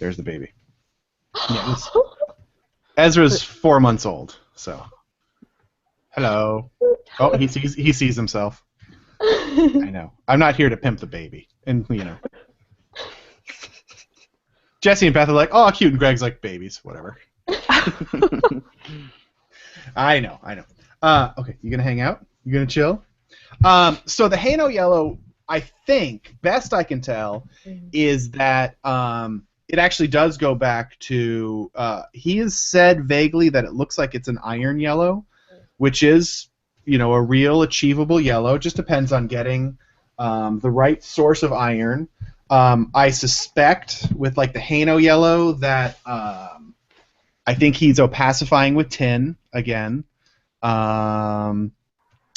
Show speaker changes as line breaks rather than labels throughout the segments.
There's the baby. Yeah, Ezra's 4 months old, so. Hello. Oh, he sees himself. I know. I'm not here to pimp the baby, and Jesse and Beth are like, oh, cute, and Greg's like, babies, whatever. I know. Okay, you gonna hang out? You gonna chill? So the Hano yellow, I think, best I can tell, is that it actually does go back to. He has said vaguely that it looks like it's an iron yellow, which is, a real achievable yellow. It just depends on getting the right source of iron. I suspect with like the Hano yellow that I think he's opacifying with tin again, and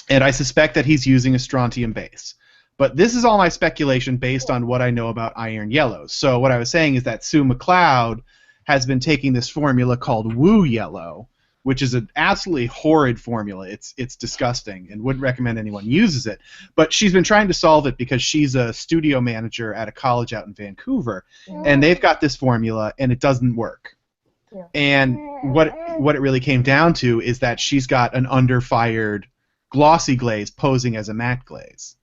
I suspect that he's using a strontium base. But this is all my speculation based on what I know about iron yellows. So what I was saying is that Sue McLeod has been taking this formula called Woo Yellow, which is an absolutely horrid formula. It's disgusting and wouldn't recommend anyone uses it. But she's been trying to solve it because she's a studio manager at a college out in Vancouver, and they've got this formula, and it doesn't work. Yeah. And what it really came down to is that she's got an under-fired glossy glaze posing as a matte glaze.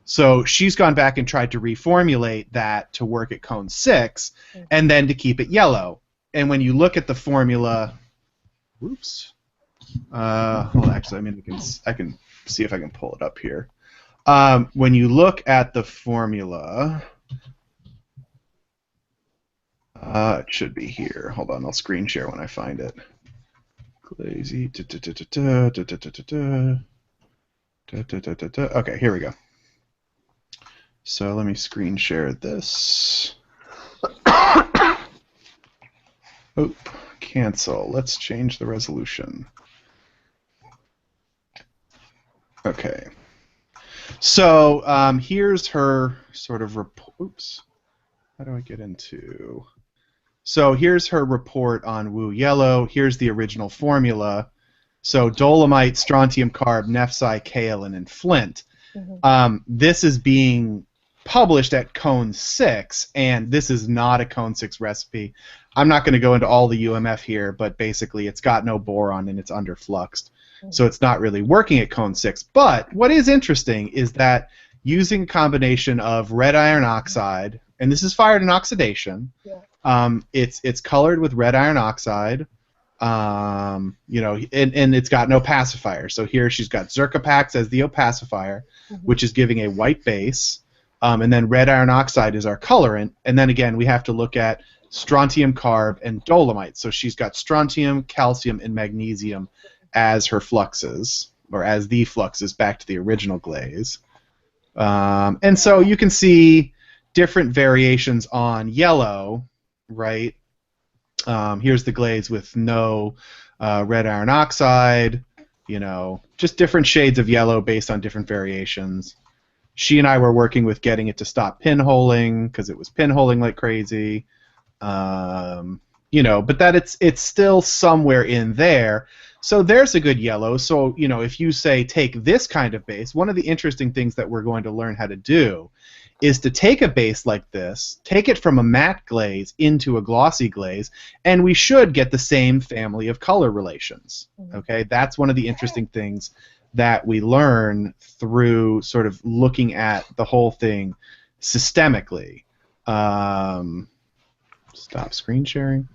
So she's gone back and tried to reformulate that to work at cone 6, and then to keep it yellow. And when you look at the formula... Oops. Well, actually, I can see if I can pull it up here. When you look at the formula, it should be here. Hold on, I'll screen share when I find it. Glazy. Okay, here we go. So let me screen share this. Oop. Cancel. Let's change the resolution. Okay. So here's her sort of report. Oops. How do I get into? So here's her report on Woo Yellow. Here's the original formula. So dolomite, strontium carb, nephsi, kaolin, and flint. This is being published at cone 6, and this is not a cone 6 recipe. I'm not going to go into all the UMF here, but basically it's got no boron and it's underfluxed, so it's not really working at cone 6. But what is interesting is that using a combination of red iron oxide, and this is fired in oxidation, it's colored with red iron oxide, and it's got no opacifier. So here she's got Zircopax as the opacifier, which is giving a white base. And then red iron oxide is our colorant, and then again we have to look at strontium carb and dolomite. So she's got strontium, calcium, and magnesium as her fluxes, or as the fluxes back to the original glaze. And so you can see different variations on yellow, right? Here's the glaze with no red iron oxide, just different shades of yellow based on different variations. She and I were working with getting it to stop pinholing because it was pinholing like crazy, but that it's still somewhere in there. So there's a good yellow. So if you say take this kind of base, one of the interesting things that we're going to learn how to do is to take a base like this, take it from a matte glaze into a glossy glaze, and we should get the same family of color relations. Okay, that's one of the interesting things that we learn through sort of looking at the whole thing systemically. Stop screen sharing.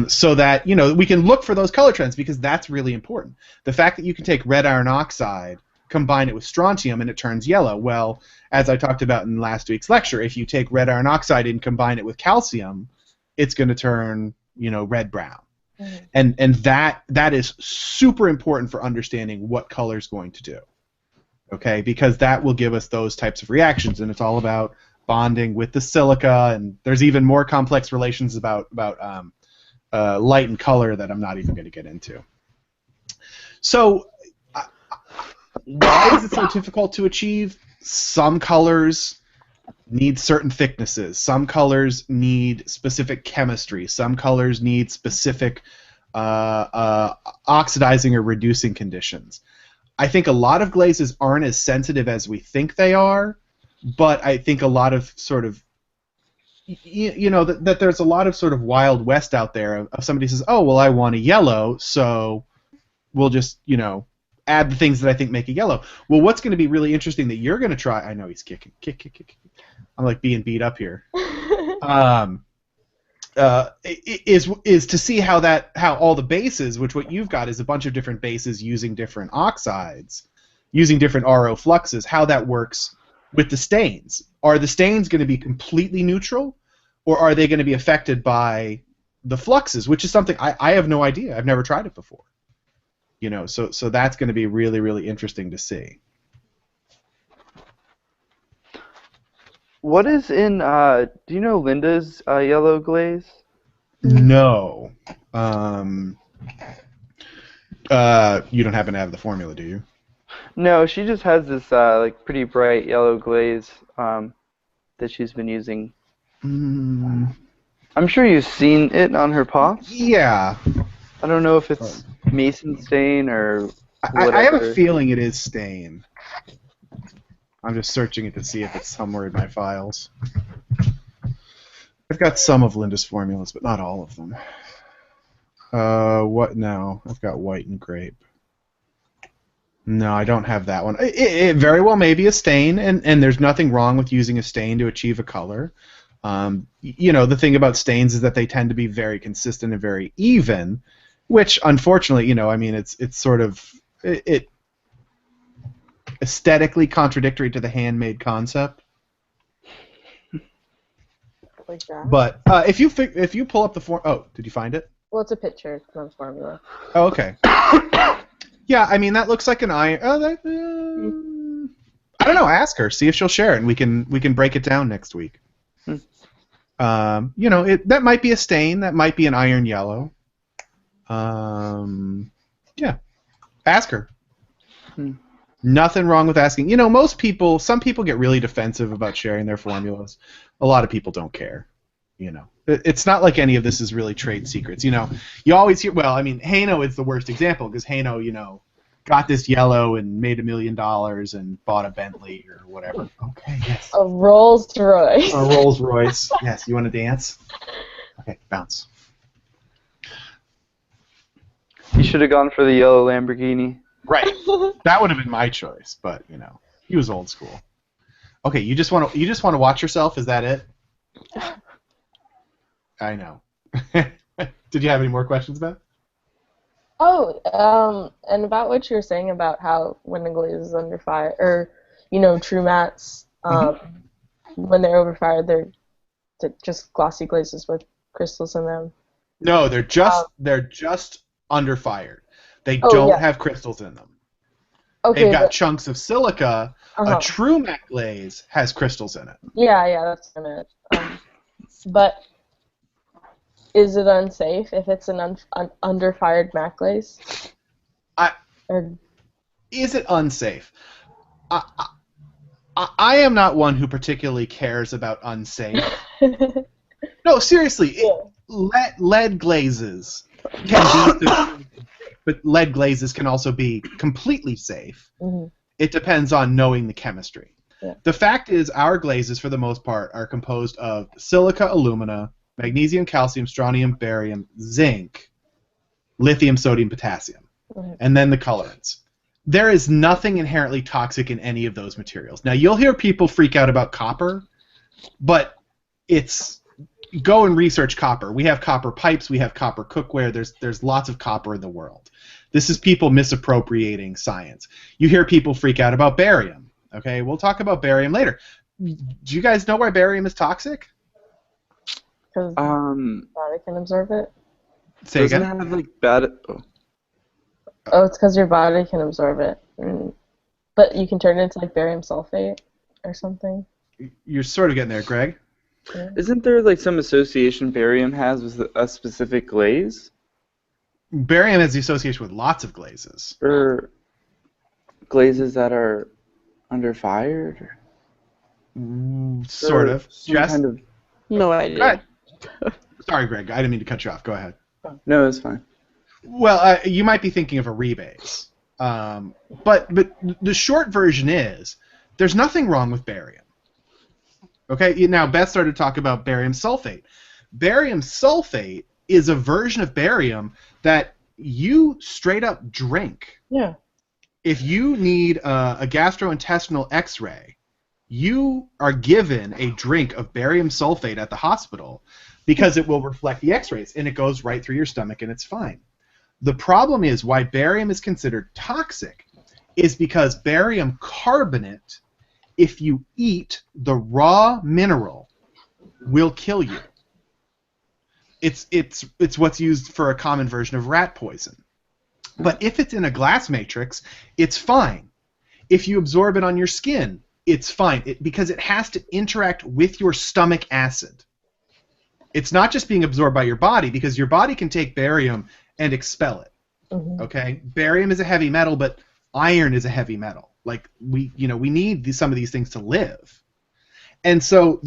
So that we can look for those color trends, because that's really important. The fact that you can take red iron oxide, combine it with strontium, and it turns yellow. Well, as I talked about in last week's lecture, if you take red iron oxide and combine it with calcium, it's going to turn red-brown. And that is super important for understanding what color is going to do, okay? Because that will give us those types of reactions, and it's all about bonding with the silica, and there's even more complex relations about light and color that I'm not even going to get into. So why is it so difficult to achieve? Some colors need certain thicknesses. Some colors need specific chemistry. Some colors need specific oxidizing or reducing conditions. I think a lot of glazes aren't as sensitive as we think they are, but I think a lot of sort of you know that there's a lot of sort of Wild West out there of somebody says, oh well, I want a yellow, so we'll just add the things that I think make a yellow. Well, what's going to be really interesting that you're going to try? I know he's kicking, kick. I'm like being beat up here. Is to see how all the bases, which what you've got is a bunch of different bases using different oxides, using different RO fluxes, how that works with the stains. Are the stains going to be completely neutral, or are they going to be affected by the fluxes, which is something I have no idea. I've never tried it before. So that's going to be really, really interesting to see.
What is in, do you know Linda's yellow glaze?
No. You don't happen to have the formula, do you?
No, she just has this like pretty bright yellow glaze that she's been using. I'm sure you've seen it on her pots.
Yeah.
I don't know if it's Mason stain or whatever.
I have a feeling it is stain. I'm just searching it to see if it's somewhere in my files. I've got some of Linda's formulas, but not all of them. What now? I've got white and grape. No, I don't have that one. It very well may be a stain, and there's nothing wrong with using a stain to achieve a color. The thing about stains is that they tend to be very consistent and very even, which unfortunately, it's sort of it aesthetically contradictory to the handmade concept.
Like that.
But if you pull up the form, did you find it?
Well, it's a picture, it's not a formula.
Oh, okay. Yeah, that looks like an iron. I don't know. Ask her, see if she'll share it, and we can break it down next week. That might be a stain, that might be an iron yellow. Yeah, ask her. Nothing wrong with asking. Some people get really defensive about sharing their formulas. A lot of people don't care. It's not like any of this is really trade secrets. You always hear, Hano is the worst example because Hano, got this yellow and made $1 million and bought a Bentley or whatever. Okay, yes.
A Rolls Royce.
A Rolls Royce. Yes, you want to dance? Okay, bounce.
You should have gone for the yellow Lamborghini.
Right. That would have been my choice, but he was old school. Okay, you just want to watch yourself? Is that it? I know. Did you have any more questions, Beth?
Oh, and about what you were saying about how when the glaze is under fire, or true mattes, when they're over fire, they're just glossy glazes with crystals in them.
No, they're just under fire. They don't have crystals in them.
Okay,
they've got chunks of silica. A true matte glaze has crystals in it.
Yeah, that's what I meant. But is it unsafe if it's an under-fired matte glaze?
Is it unsafe? I am not one who particularly cares about unsafe. No, seriously. Lead glazes can be... But lead glazes can also be completely safe. Mm-hmm. It depends on knowing the chemistry. Yeah. The fact is, our glazes, for the most part, are composed of silica, alumina, magnesium, calcium, strontium, barium, zinc, lithium, sodium, potassium, and then the colorants. There is nothing inherently toxic in any of those materials. Now, you'll hear people freak out about copper, but go and research copper. We have copper pipes. We have copper cookware. There's lots of copper in the world. This is people misappropriating science. You hear people freak out about barium. Okay, we'll talk about barium later. Do you guys know why barium is toxic?
Because the body can absorb it.
Say again?
Doesn't it have like bad...
Oh, it's because your body can absorb it. But you can turn it into like barium sulfate or something.
You're sort of getting there, Greg.
Yeah.
Isn't there like some association barium has with a specific glaze?
Barium has the association with lots of glazes.
Or glazes that are under fire?
Sort of. Jess?
Kind of...
No idea.
Sorry, Greg. I didn't mean to cut you off. Go ahead.
No, it's fine.
Well, you might be thinking of a rebase. But the short version is there's nothing wrong with barium. Okay, now Beth started to talk about barium sulfate. Barium sulfate is a version of barium that you straight up drink.
Yeah.
If you need a gastrointestinal x-ray, you are given a drink of barium sulfate at the hospital because it will reflect the x-rays, and it goes right through your stomach, and it's fine. The problem is why barium is considered toxic is because barium carbonate, if you eat the raw mineral, will kill you. It's what's used for a common version of rat poison. But if it's in a glass matrix, it's fine. If you absorb it on your skin, it's fine because it has to interact with your stomach acid. It's not just being absorbed by your body, because your body can take barium and expel it.
Mm-hmm.
Okay, barium is a heavy metal, but iron is a heavy metal. Like we need some of these things to live. And so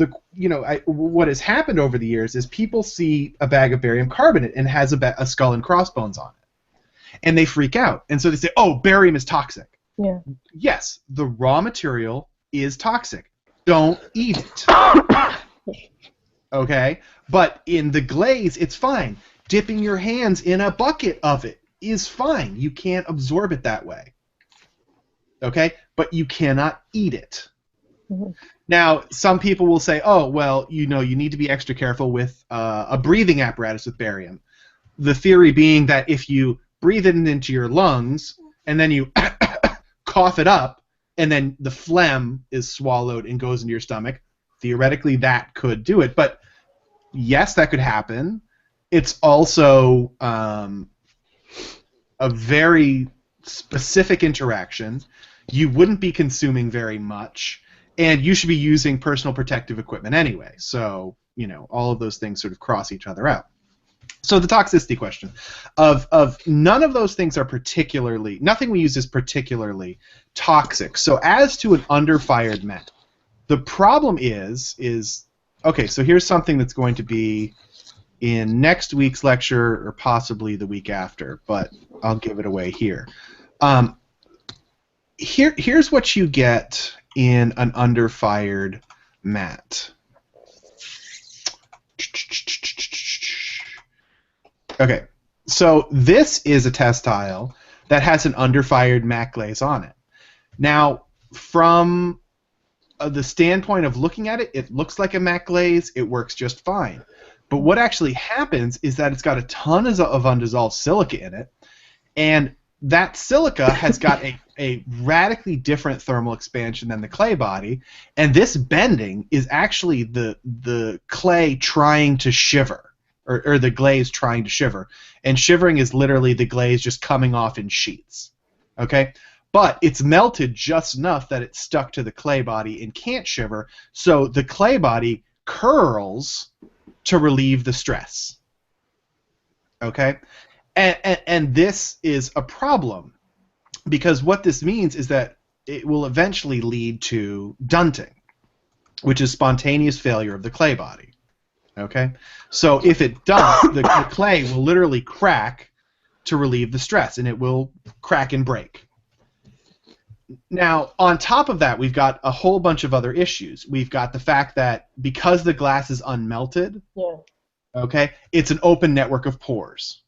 what has happened over the years is people see a bag of barium carbonate and it has a skull and crossbones on it, and they freak out, and so they say, "Oh, barium is toxic."
Yeah.
Yes, the raw material is toxic. Don't eat it. Okay, but in the glaze, it's fine. Dipping your hands in a bucket of it is fine. You can't absorb it that way. Okay, but you cannot eat it.
Mm-hmm.
Now, some people will say, "Oh, well, you need to be extra careful with a breathing apparatus with barium." The theory being that if you breathe it into your lungs and then you cough it up, and then the phlegm is swallowed and goes into your stomach, theoretically that could do it. But yes, that could happen. It's also a very specific interaction. You wouldn't be consuming very much, and you should be using personal protective equipment anyway. So, all of those things sort of cross each other out. So the toxicity question of none of those things are particularly, nothing we use is particularly toxic. So as to an underfired Matt, the problem is okay, so here's something that's going to be in next week's lecture or possibly the week after, but I'll give it away here. Here's what you get in an underfired Matt. Okay, so this is a testile that has an underfired matte glaze on it. Now, from the standpoint of looking at it, it looks like a matte glaze. It works just fine. But what actually happens is that it's got a ton of undissolved silica in it, and that silica has got a radically different thermal expansion than the clay body, and this bending is actually the clay trying to shiver. Or the glaze trying to shiver. And shivering is literally the glaze just coming off in sheets. Okay? But it's melted just enough that it's stuck to the clay body and can't shiver, so the clay body curls to relieve the stress. Okay? And this is a problem, because what this means is that it will eventually lead to dunting, which is spontaneous failure of the clay body. Okay, so if it does, the clay will literally crack to relieve the stress, and it will crack and break. Now, on top of that, we've got a whole bunch of other issues. We've got the fact that because the glass is unmelted, okay, it's an open network of pores.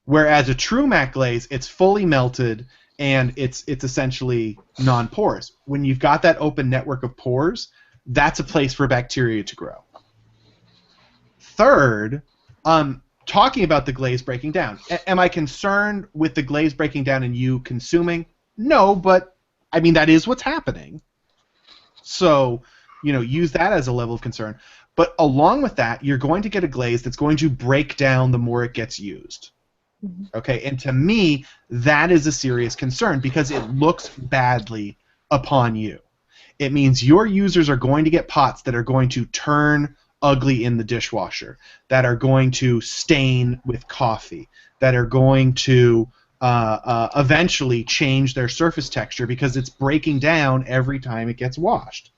Whereas a true matte glaze, it's fully melted and it's essentially non-porous. When you've got that open network of pores, that's a place for bacteria to grow. Third, talking about the glaze breaking down. Am I concerned with the glaze breaking down and you consuming? No, but I mean that is what's happening. So, use that as a level of concern. But along with that, you're going to get a glaze that's going to break down the more it gets used. Mm-hmm. Okay, and to me, that is a serious concern because it looks badly upon you. It means your users are going to get pots that are going to turn ugly in the dishwasher, that are going to stain with coffee, that are going to eventually change their surface texture because it's breaking down every time it gets washed.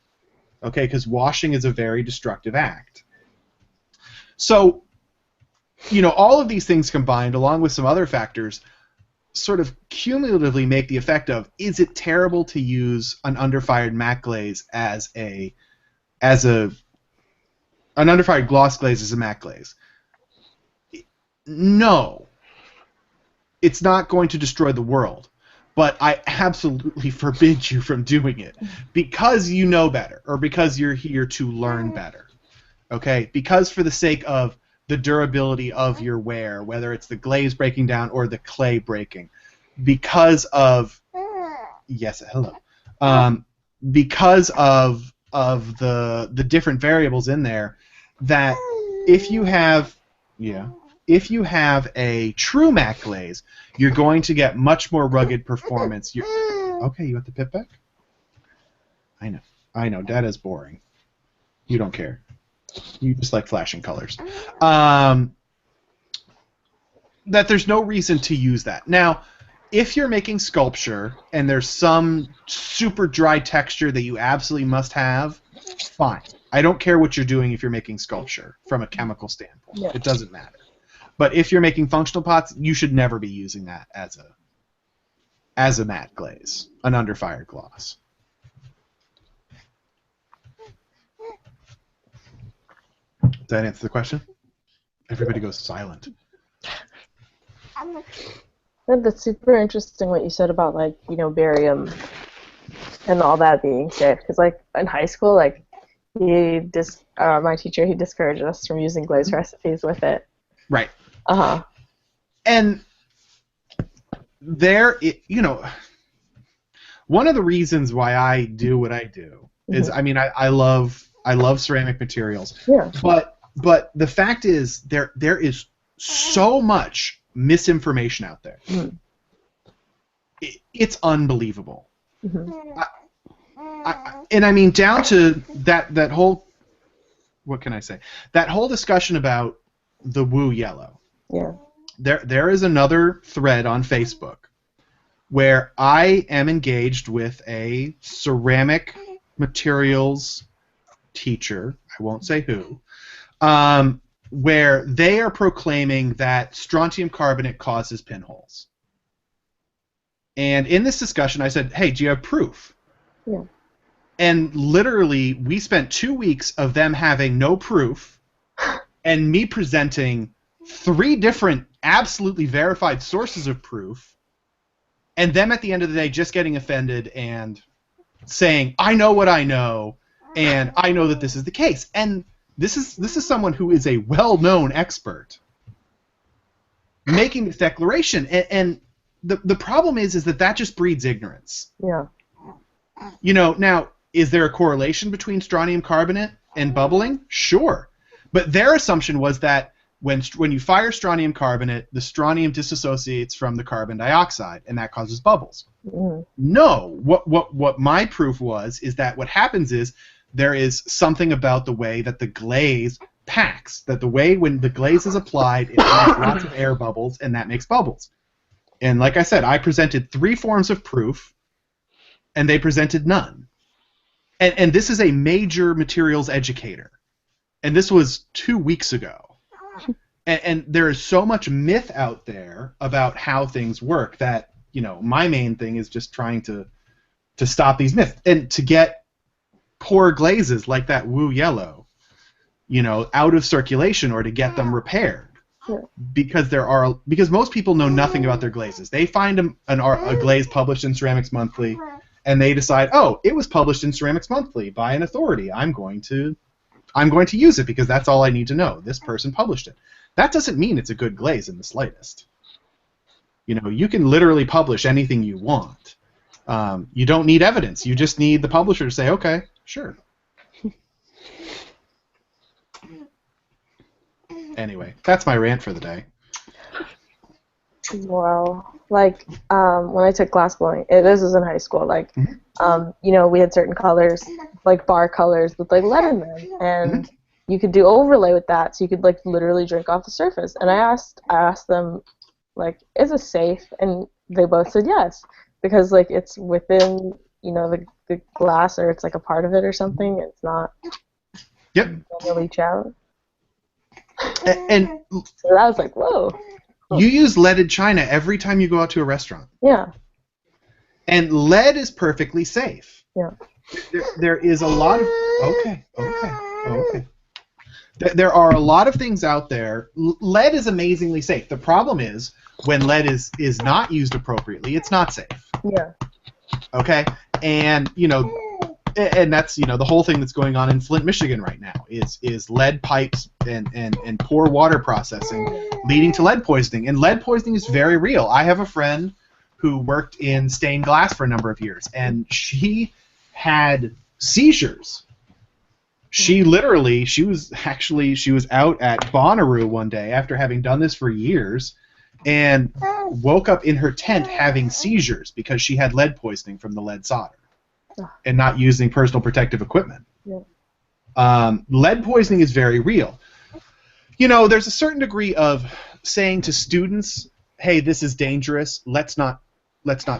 Okay, because washing is a very destructive act. So, all of these things combined, along with some other factors, sort of cumulatively make the effect of, is it terrible to use an underfired matte glaze as a as an underfired gloss glaze as a matte glaze. No, it's not going to destroy the world, but I absolutely forbid you from doing it because you know better, or because you're here to learn better. Okay? Because for the sake of the durability of your wear, whether it's the glaze breaking down or the clay breaking, because of because of the different variables in there, that if you have a true matte glaze, you're going to get much more rugged performance. Okay, you want the pip back? I know, Dada's boring. You don't care. You just like flashing colors. That there's no reason to use that. Now, if you're making sculpture and there's some super dry texture that you absolutely must have, fine. I don't care what you're doing if you're making sculpture from a chemical standpoint. Yeah. It doesn't matter. But if you're making functional pots, you should never be using that as a matte glaze, an underfired gloss. Does that answer the question? Everybody goes silent.
That's super interesting what you said about, like, you know, barium and all that being safe. Because, like, in high school, like, my teacher, he discouraged us from using glaze recipes with it.
Right.
Uh-huh.
And you know, one of the reasons why I do what I do is, I mean, I love ceramic materials.
Yeah.
But the fact is, there is so much misinformation out there. Mm. It's unbelievable. Mm-hmm. And I mean, down to that whole, what can I say? That whole discussion about the Wu yellow.
Yeah.
There is another thread on Facebook where I am engaged with a ceramic materials teacher, I won't say who, where they are proclaiming that strontium carbonate causes pinholes. And in this discussion, I said, hey, do you have proof?
Yeah.
And literally, we spent 2 weeks of them having no proof and me presenting 3 different absolutely verified sources of proof, and them at the end of the day just getting offended and saying, I know what I know, and I know that this is the case. And this is someone who is a well-known expert making this declaration. And the problem is that just breeds ignorance.
Yeah.
You know, now, is there a correlation between strontium carbonate and bubbling? Sure. But their assumption was that when you fire strontium carbonate, the strontium disassociates from the carbon dioxide, and that causes bubbles. Mm. No. What my proof is that what happens is there is something about the way that the glaze packs, that the way when the glaze is applied, it makes lots of air bubbles, and that makes bubbles. And like I said, I presented 3 forms of proof, and they presented none. And this is a major materials educator. And this was 2 weeks ago. And there is so much myth out there about how things work that, you know, my main thing is just trying to stop these myths. And to get poor glazes like that Wu yellow, you know, out of circulation, or to get them repaired. Sure. Because most people know nothing about their glazes. They find a glaze published in Ceramics Monthly, and they decide, oh, it was published in Ceramics Monthly by an authority. I'm going to use it because that's all I need to know. This person published it. That doesn't mean it's a good glaze in the slightest. You know, you can literally publish anything you want. You don't need evidence. You just need the publisher to say, okay, sure. Anyway, that's my rant for the day.
Well, like, when I took glass blowing, this was in high school, like, you know, we had certain colors, like bar colors with, like, lead in them, and you could do overlay with that, so you could, like, literally drink off the surface. And I asked them, like, is this safe? And they both said yes, because, like, it's within, you know, the glass, or it's, like, a part of it or something. It's not going to leach out.
And
so I was like, whoa.
You use leaded china every time you go out to a restaurant.
Yeah.
And lead is perfectly safe.
Yeah.
there is a lot of okay. There are a lot of things out there. Lead is amazingly safe. The problem is when lead is not used appropriately, it's not safe.
Yeah.
Okay, and and that's the whole thing that's going on in Flint, Michigan right now is lead pipes and poor water processing leading to lead poisoning. And lead poisoning is very real. I have a friend who worked in stained glass for a number of years, and she had seizures. She was out at Bonnaroo one day after having done this for years, and woke up in her tent having seizures because she had lead poisoning from the lead solder and not using personal protective equipment.
Yeah.
Lead poisoning is very real. There's a certain degree of saying to students, "Hey, this is dangerous. Let's not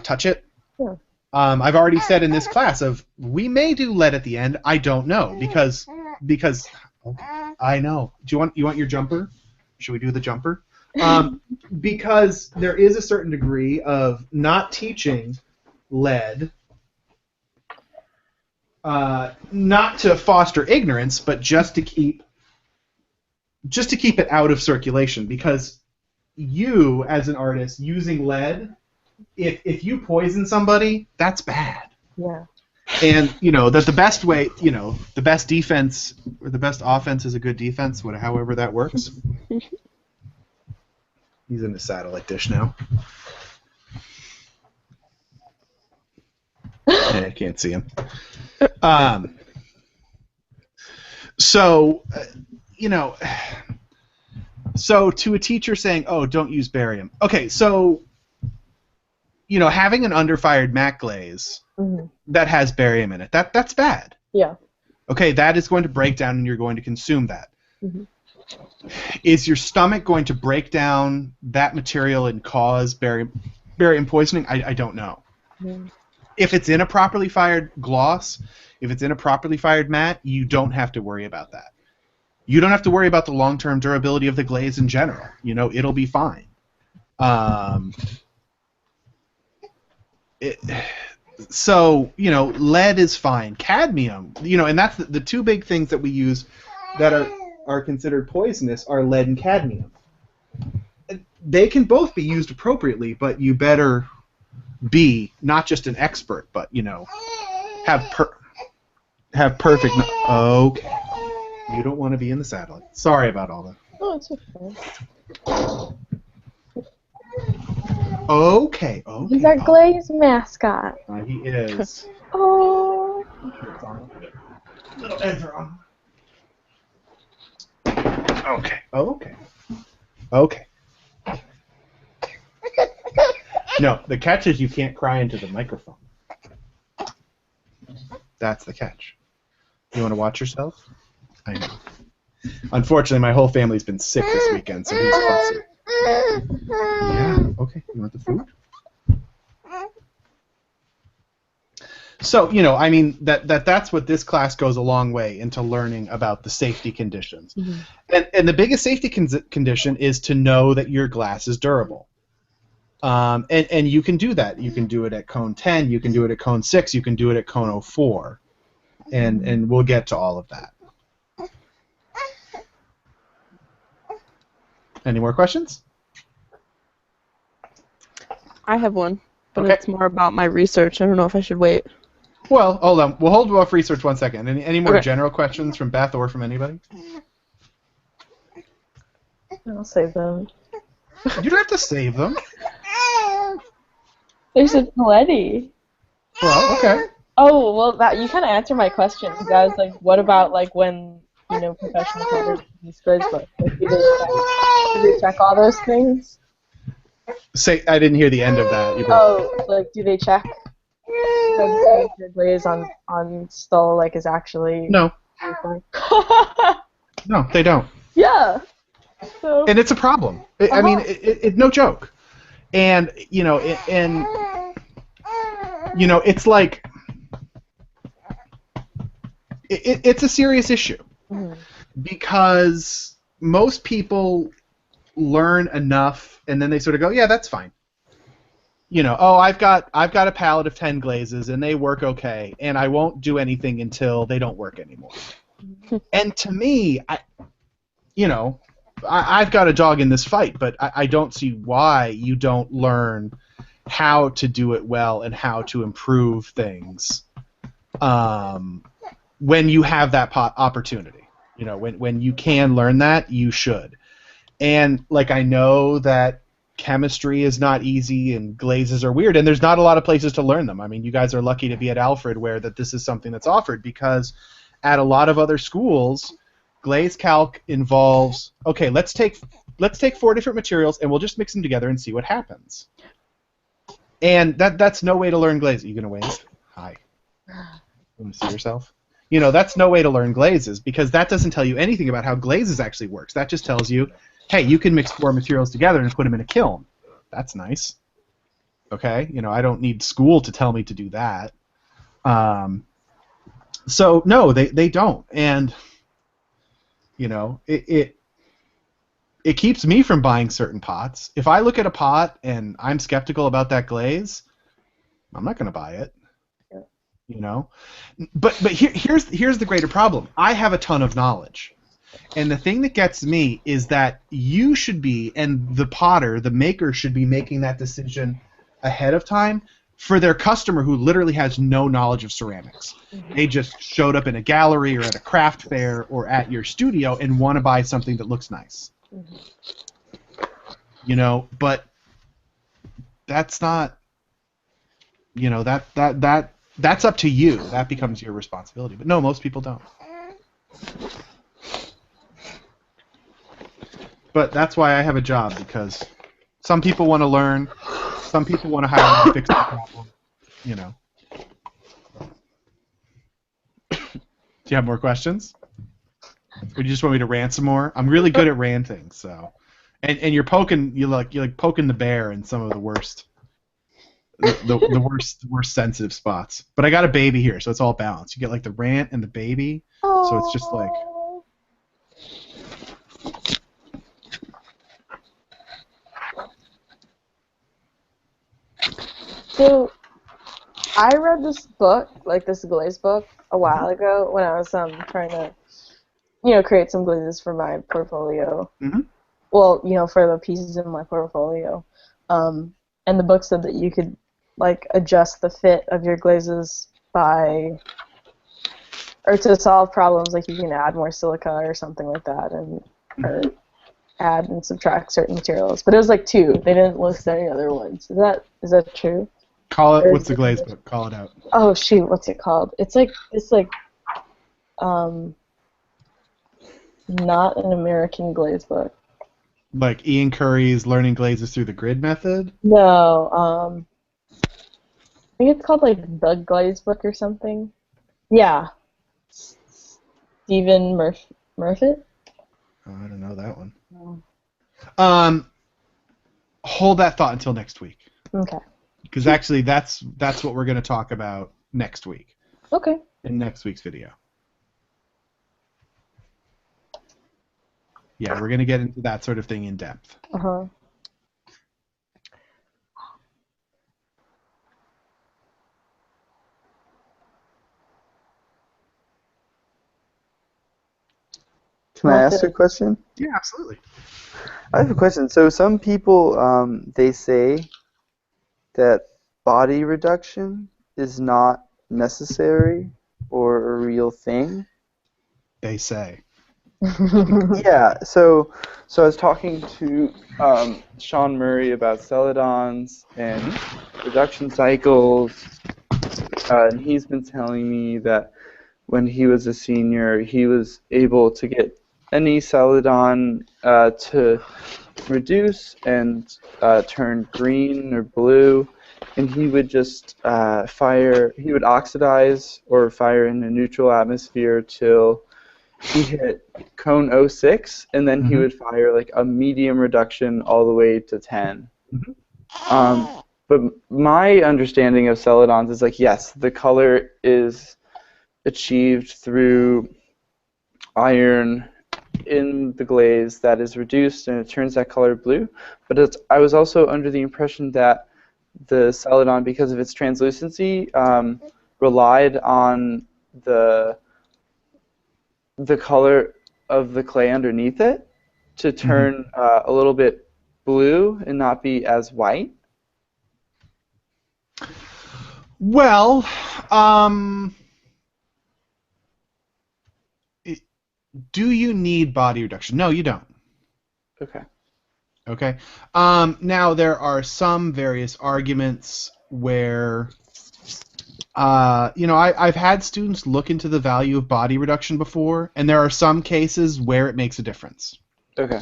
touch it."
Yeah.
I've already said in this class we may do lead at the end. I don't know because I know. Do you want your jumper? Should we do the jumper? Because there is a certain degree of not teaching lead, not to foster ignorance, but just to keep it out of circulation. Because you, as an artist, using lead, if you poison somebody, that's bad.
Yeah.
And that the best way, the best defense or the best offense is a good defense, however that works. He's in the satellite dish now. I can't see him. So to a teacher saying, "Oh, don't use barium." Okay, so having an underfired matte glaze that has barium in it, that's bad.
Yeah.
Okay, that is going to break down and you're going to consume that.
Mm-hmm.
Is your stomach going to break down that material and cause barium poisoning? I don't know.
Mm.
If it's in a properly fired gloss, if it's in a properly fired matte, you don't have to worry about that. You don't have to worry about the long-term durability of the glaze in general. It'll be fine. Lead is fine. Cadmium, and that's the two big things that we use that are considered poisonous are lead and cadmium. They can both be used appropriately, but you better be not just an expert, but have perfect. Okay, you don't want to be in the satellite. Sorry about all that.
Oh, it's okay.
Okay.
He's our Glaze mascot.
He is.
Oh.
Little Ed's on. Okay. No, the catch is you can't cry into the microphone. That's the catch. You want to watch yourself? I know. Unfortunately, my whole family's been sick this weekend, so he's fussy. Yeah, okay. You want the food? So, that's what this class goes a long way into learning about the safety conditions. Mm-hmm. And the biggest safety condition is to know that your glass is durable. And you can do that. You can do it at cone 10, you can do it at cone 6, you can do it at cone 04. And we'll get to all of that. Any more questions?
I have one, but
Okay.
It's more about my research. I don't know if I should wait.
Well, hold on. We'll hold off research 1 second. Any more
Okay.
general questions from Beth or from anybody?
I'll save them.
You don't have to save them.
There's a plenty.
Well, okay.
Oh, well, that you kind of answered my question because I was like, what about when professional players use Glaze books? Like, do they check all those things?
Say, I didn't hear the end of that.
Do they check the glaze on Stull is actually
No. No, they don't.
Yeah. So.
And it's a problem. I mean, it's no joke. And it's like it's a serious issue because most people learn enough and then they sort of go, yeah, that's fine. oh, I've got a palette of 10 glazes and they work okay, and I won't do anything until they don't work anymore. And to me, I've got a dog in this fight, but I don't see why you don't learn how to do it well and how to improve things when you have that opportunity. When you can learn that, you should. And I know that chemistry is not easy and glazes are weird, and there's not a lot of places to learn them. I mean, you guys are lucky to be at Alfred where that this is something that's offered, because at a lot of other schools, glaze calc involves, okay, let's take 4 different materials and we'll just mix them together and see what happens. And that's no way to learn glaze. Are you gonna wave? Hi. Want to see yourself? That's no way to learn glazes, because that doesn't tell you anything about how glazes actually works. That just tells you, hey, you can mix 4 materials together and put them in a kiln. That's nice. Okay? I don't need school to tell me to do that. So, no, they don't. And, it keeps me from buying certain pots. If I look at a pot and I'm skeptical about that glaze, I'm not going to buy it. But here's the greater problem. I have a ton of knowledge. And the thing that gets me is that you should be, and the potter, the maker, should be making that decision ahead of time for their customer who literally has no knowledge of ceramics. Mm-hmm. They just showed up in a gallery or at a craft fair or at your studio and want to buy something that looks nice. Mm-hmm. But that's not, that's up to you. That becomes your responsibility. But no, most people don't. But that's why I have a job, because some people want to learn, some people want to hire me to fix the problem. Do you have more questions? Or do you just want me to rant some more? I'm really good at ranting, so. And you're poking, you're like poking the bear in some of the worst, the worst sensitive spots. But I got a baby here, so it's all balanced. You get the rant and the baby, so it's just
So, I read this book, this glaze book, a while ago when I was trying to, create some glazes for my portfolio. Mm-hmm. Well, for the pieces in my portfolio. And the book said that you could, adjust the fit of your glazes or to solve problems, you can add more silica or something like that, or add and subtract certain materials. But it was 2. They didn't list any other ones. Is that true?
Call it. What's the glaze book? Call it out.
Oh shoot, what's it called? It's not an American glaze book.
Like Ian Curry's Learning Glazes Through the Grid Method?
No, I think it's called The Glaze Book or something. Yeah. Stephen Murfitt?
Oh, I don't know that one. No. Hold that thought until next week.
Okay.
Because actually, that's what we're going to talk about next week.
Okay.
In next week's video. Yeah, we're going to get into that sort of thing in depth.
Uh-huh.
Can I ask a question?
Yeah, absolutely.
I have a question. So some people, they say that body reduction is not necessary or a real thing.
They say.
Yeah, so I was talking to Sean Murray about celadons and reduction cycles, and he's been telling me that when he was a senior, he was able to get any celadon to reduce and turn green or blue, and he would just he would oxidize or fire in a neutral atmosphere till he hit cone 06, and then he would fire a medium reduction all the way to 10. But my understanding of celadons is yes, the color is achieved through iron in the glaze that is reduced and it turns that color blue. But I was also under the impression that the Celadon, because of its translucency, relied on the color of the clay underneath it to turn a little bit blue and not be as white.
Well, do you need body reduction? No, you don't.
Okay.
Okay. Now there are some various arguments where, I've had students look into the value of body reduction before, and there are some cases where it makes a difference.
Okay.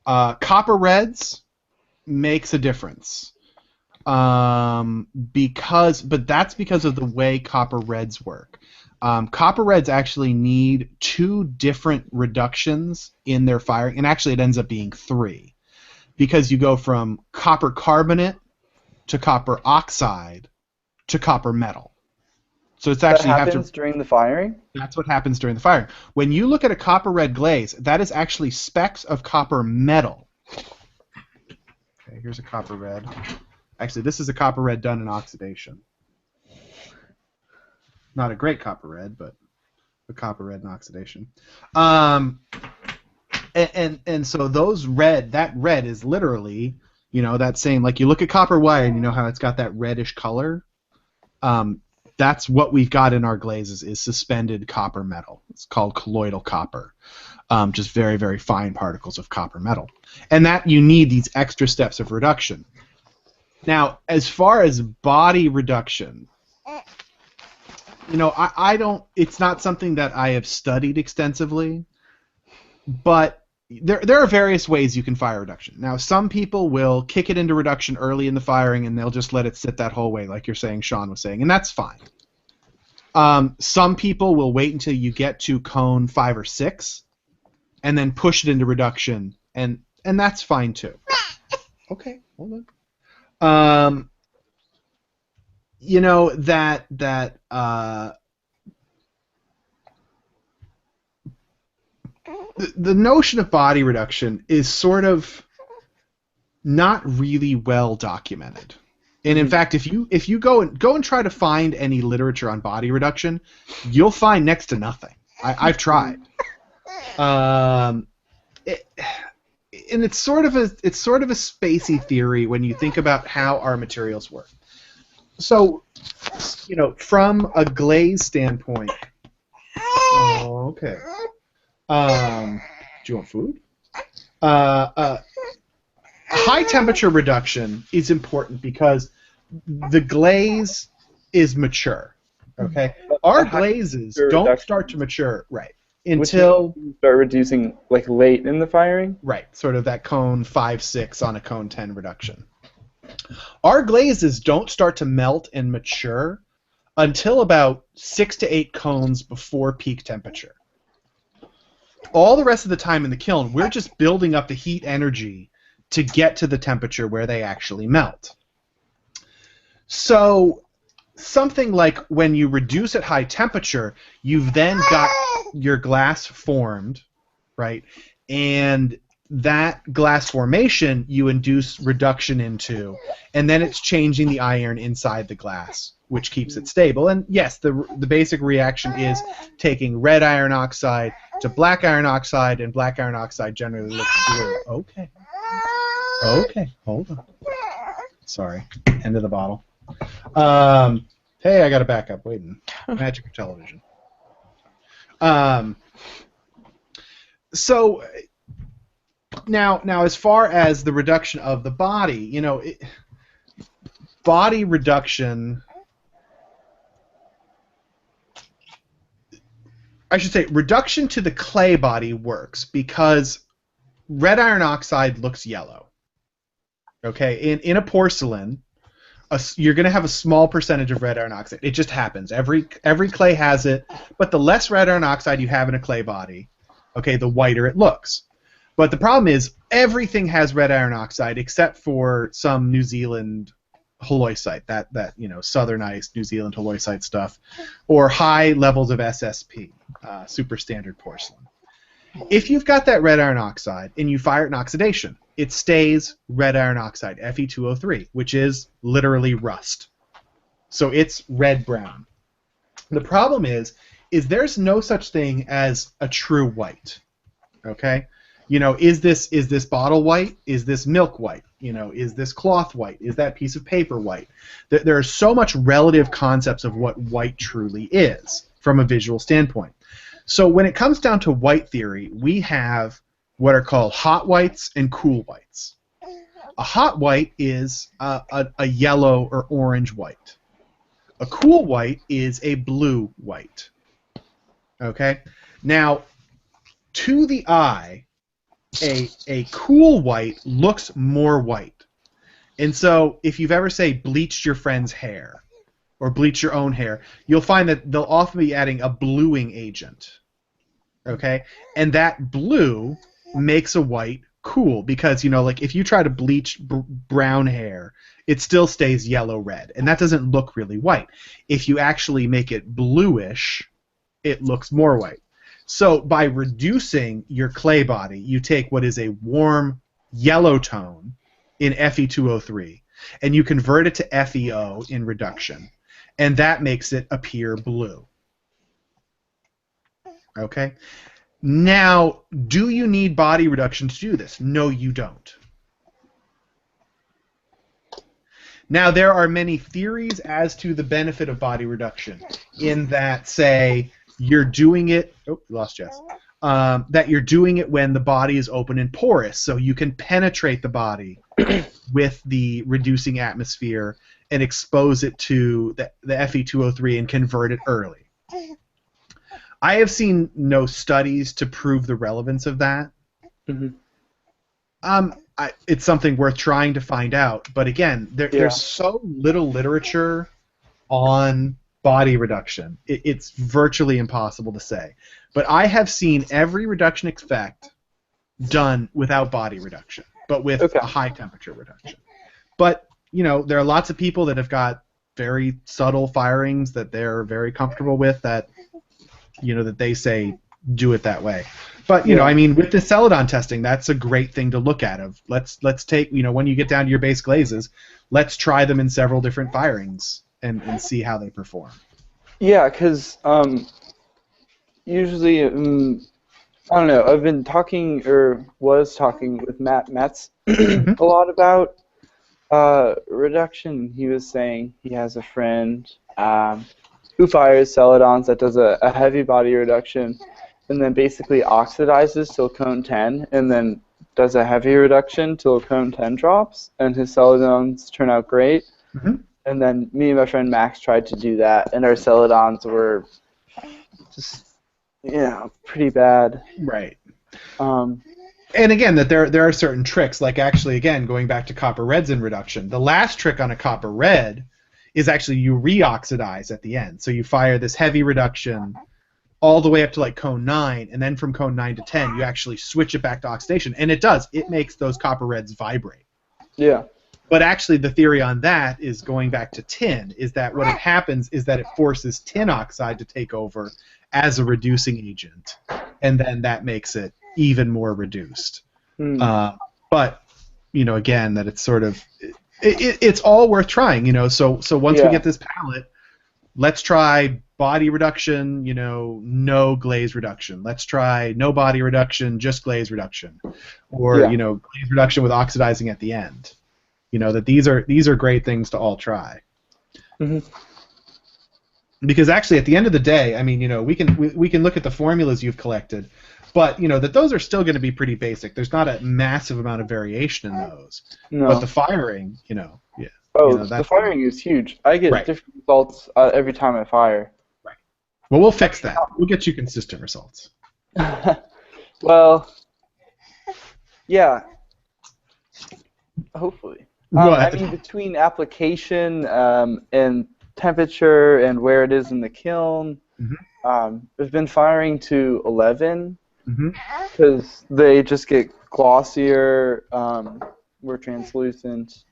Copper reds makes a difference. But that's because of the way copper reds work. Copper reds actually need 2 different reductions in their firing, and actually it ends up being 3, because you go from copper carbonate to copper oxide to copper metal. So it's actually
that happens during the firing?
That's what happens during the firing. When you look at a copper red glaze, that is actually specks of copper metal. Okay, here's a copper red. Actually, this is a copper red done in oxidation. Not a great copper red, but a copper red in oxidation. And so that red is literally, that same, like you look at copper wire and you know how it's got that reddish color? That's what we've got in our glazes is suspended copper metal. It's called colloidal copper. Just very, very fine particles of copper metal. And that you need these extra steps of reduction. Now, as far as body reduction, I don't. It's not something that I have studied extensively, but there are various ways you can fire reduction. Now, some people will kick it into reduction early in the firing, and they'll just let it sit that whole way, like you're saying, Sean was saying, and that's fine. Some people will wait until you get to cone 5 or 6, and then push it into reduction, and that's fine too. Okay, hold on. The notion of body reduction is sort of not really well documented. And in fact, if you go and try to find any literature on body reduction, you'll find next to nothing. I've tried. And it's sort of a spacey theory when you think about how our materials work. So, from a glaze standpoint. Oh, okay. Do you want food? High temperature reduction is important because the glaze is mature. Okay, our glazes don't start to mature until
you start reducing late in the firing.
Right, sort of that cone 5-6 on a cone 10 reduction. Our glazes don't start to melt and mature until about 6 to 8 cones before peak temperature. All the rest of the time in the kiln, we're just building up the heat energy to get to the temperature where they actually melt. So something like when you reduce at high temperature, you've then got your glass formed, right? And that glass formation you induce reduction into, and then it's changing the iron inside the glass, which keeps it stable. And yes, the basic reaction is taking red iron oxide to black iron oxide, and black iron oxide generally looks blue. Okay, hold on. Sorry, end of the bottle. Hey, I got a backup waiting. Magic of television. So now, as far as the reduction of the body, body reduction. I should say reduction to the clay body works because red iron oxide looks yellow. Okay, in a porcelain, you're going to have a small percentage of red iron oxide. It just happens. Every clay has it, but the less red iron oxide you have in a clay body, okay, the whiter it looks. But the problem is everything has red iron oxide except for some New Zealand halloysite, that southern ice New Zealand halloysite stuff, or high levels of SSP, super standard porcelain. If you've got that red iron oxide and you fire it in oxidation, it stays red iron oxide, Fe2O3, which is literally rust. So it's red-brown. The problem is there's no such thing as a true white. Okay? Is this bottle white? Is this milk white? Is this cloth white? Is that piece of paper white? There are so much relative concepts of what white truly is from a visual standpoint. So when it comes down to white theory, we have what are called hot whites and cool whites. A hot white is a yellow or orange white. A cool white is a blue white. Okay? Now, to the eye, a cool white looks more white. And so if you've ever, say, bleached your friend's hair or bleached your own hair, you'll find that they'll often be adding a bluing agent. Okay? And that blue makes a white cool because, like if you try to bleach brown hair, it still stays yellow-red, and that doesn't look really white. If you actually make it bluish, it looks more white. So by reducing your clay body, you take what is a warm yellow tone in Fe2O3, and you convert it to FeO in reduction, and that makes it appear blue. Okay? Now, do you need body reduction to do this? No, you don't. Now, there are many theories as to the benefit of body reduction, in that, say, you're doing it... Oh, lost Jess. That you're doing it when the body is open and porous, so you can penetrate the body with the reducing atmosphere and expose it to the Fe2O3 and convert it early. I have seen no studies to prove the relevance of that.
Mm-hmm.
It's something worth trying to find out, but again, there's so little literature on body reduction. It's virtually impossible to say. But I have seen every reduction effect done without body reduction, but with a high temperature reduction. But, there are lots of people that have got very subtle firings that they're very comfortable with that, that they say do it that way. But, with the Celadon testing, that's a great thing to look at. Let's take, when you get down to your base glazes, let's try them in several different firings and see how they perform.
Yeah, because usually, I don't know, I've been talking, or was talking with Matt Metz a lot about reduction. He was saying he has a friend who fires Celadons that does a heavy body reduction and then basically oxidizes silicone 10 and then does a heavy reduction till cone 10 drops, and his Celadons turn out great.
Mm-hmm.
And then me and my friend Max tried to do that, and our Celadons were just, pretty bad.
Right. And again, that there are certain tricks, like actually, again, going back to copper reds in reduction. The last trick on a copper red is actually you re-oxidize at the end. So you fire this heavy reduction all the way up to like cone 9, and then from cone 9 to 10, you actually switch it back to oxidation. And it does. It makes those copper reds vibrate.
Yeah.
But actually, the theory on that is going back to tin, is that what happens is that it forces tin oxide to take over as a reducing agent, and then that makes it even more reduced. But, again, that it's sort of... It's all worth trying, So once we get this palette, let's try body reduction, no glaze reduction. Let's try no body reduction, just glaze reduction. Or, glaze reduction with oxidizing at the end. That these are great things to all try.
Mm-hmm.
Because actually, at the end of the day, we can look at the formulas you've collected, but that those are still going to be pretty basic. There's not a massive amount of variation in those.
No.
But the firing, yeah.
The firing is huge. I get different results every time I fire.
Right. Well, we'll fix that. We'll get you consistent results.
Well, yeah. Hopefully. Between application and temperature and where it is in the kiln, I've been firing to 11 because they just get glossier, more translucent.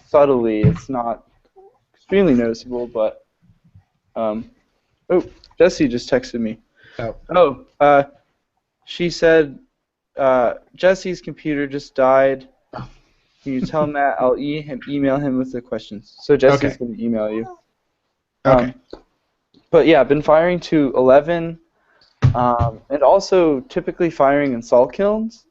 Subtly, it's not extremely noticeable, but oh, Jesse just texted me. she said, Jesse's computer just died. Can you tell Matt I'll email him with the questions? So Jesse's
Okay.
going to email you.
Okay.
But yeah, I've been firing to 11, and also typically firing in salt kilns.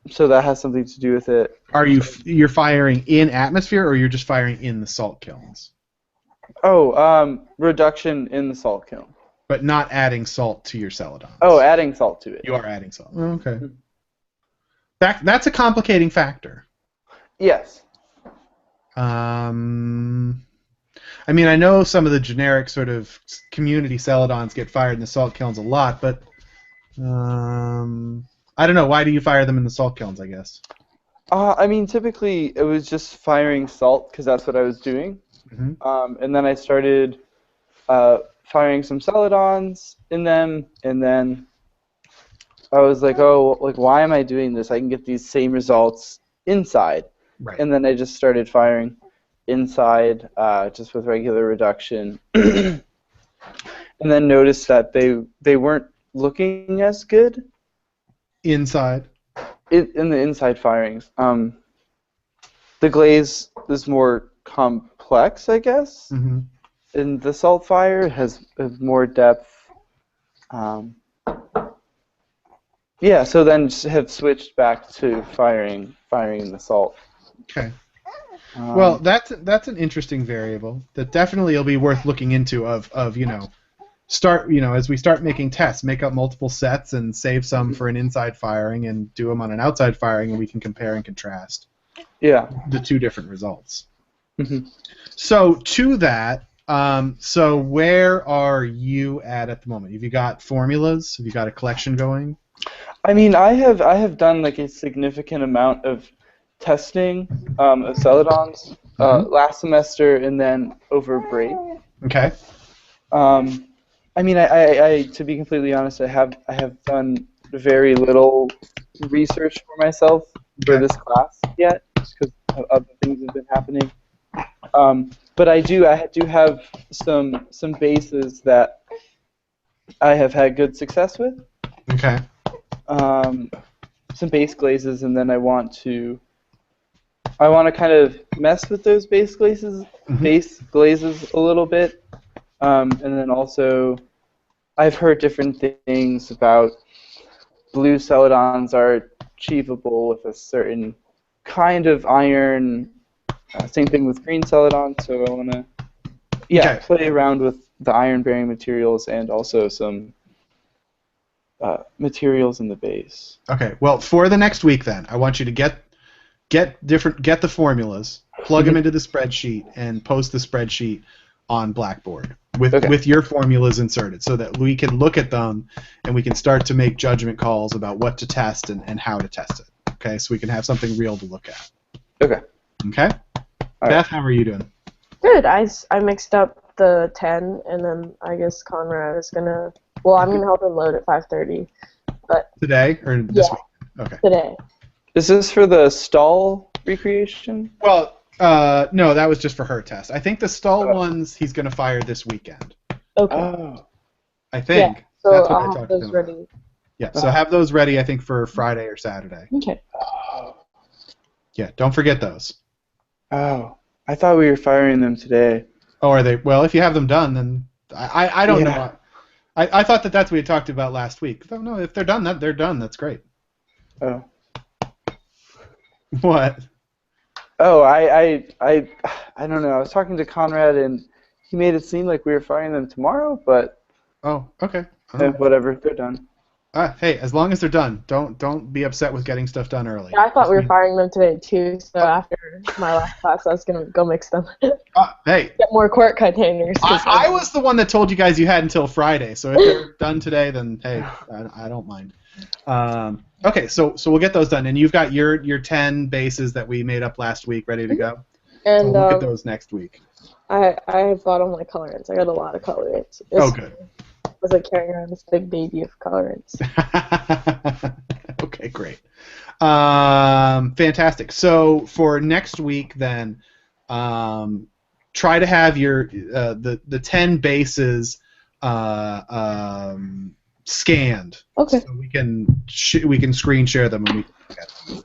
So that has something to do with it.
Are you're firing in atmosphere, or you're just firing in the salt kilns?
Oh, reduction in the salt kiln.
But not adding salt to your celadons.
Oh, adding salt to it.
You are adding salt. Okay. That's a complicating factor.
Yes.
I mean, I know some of the generic sort of community celadons get fired in the salt kilns a lot, but I don't know. Why do you fire them in the salt kilns, I guess?
I mean, typically it was just firing salt because that's what I was doing. And then I started firing some celadons in them, and then I was like, oh, like, why am I doing this? I can get these same results inside.
Right.
And then I just started firing inside just with regular reduction. And then noticed that they weren't looking as good.
Inside?
In the inside firings. The glaze is more complex, I guess. And the salt fire has more depth. Yeah, so then have switched back to firing in the salt.
Okay. Well, that's an interesting variable that definitely will be worth looking into. Of start as we start making tests, make up multiple sets and save some for an inside firing and do them on an outside firing, and we can compare and contrast.
Yeah.
The two different results. So to that, so where are you at the moment? Have you got formulas? Have you got a collection going?
I mean, I have done like a significant amount of testing of celadons last semester and then over break.
Okay.
I mean, I to be completely honest, I have done very little research for myself for this class yet, just because other things have been happening. But I do have some bases that I have had good success with.
Okay.
Some base glazes, and then I want to kind of mess with those base glazes a little bit, and then also I've heard different things about blue celadons are achievable with a certain kind of iron. Same thing with green celadon, so I want to play around with the iron-bearing materials and also some materials in the base.
Okay. Well, for the next week, then, I want you to get the formulas, plug them into the spreadsheet, and post the spreadsheet on Blackboard with your formulas inserted, so that we can look at them and we can start to make judgment calls about what to test and how to test it. Okay. So we can have something real to look at.
Okay.
Okay.
All
Beth,
right.
how are you doing?
Good. I mixed up the 10, and then I guess Conrad is gonna. Well, I'm gonna help him load at 5:30. But
Today or this week? Okay.
today.
Is this for the stall recreation?
Well, no, that was just for her test. I think the stall ones he's going to fire this weekend.
Okay.
Oh.
I think.
Yeah. So
That's what I
I'll have
talked to
those
him
ready.
about. Yeah. So have those ready. I think for Friday or Saturday.
Okay.
Yeah. Don't forget those.
Oh. I thought we were firing them today.
Oh, are they? Well, if you have them done, then I don't know. I thought that's what we had talked about last week. So, no, if they're done, they're done. That's great.
Oh.
What?
Oh, I don't know. I was talking to Conrad, and he made it seem like we were firing them tomorrow, but
Oh, okay.
whatever, they're done.
Hey, as long as they're done, don't be upset with getting stuff done early.
Yeah, I thought we were firing them today too. So after my last class, I was gonna go mix them.
Hey.
Get more quart containers.
I was the one that told you guys you had until Friday, so if they're done today, then hey, I don't mind. Okay, so we'll get those done, and you've got your 10 bases that we made up last week ready to go.
And
we'll look at those next week.
I bought all my colorants. I got a lot of colorants.
Good.
I was like carrying around this big baby of colorants.
Okay, great. Fantastic. So for next week, then, try to have your the 10 bases scanned.
Okay.
So we can screen share them and we can look at them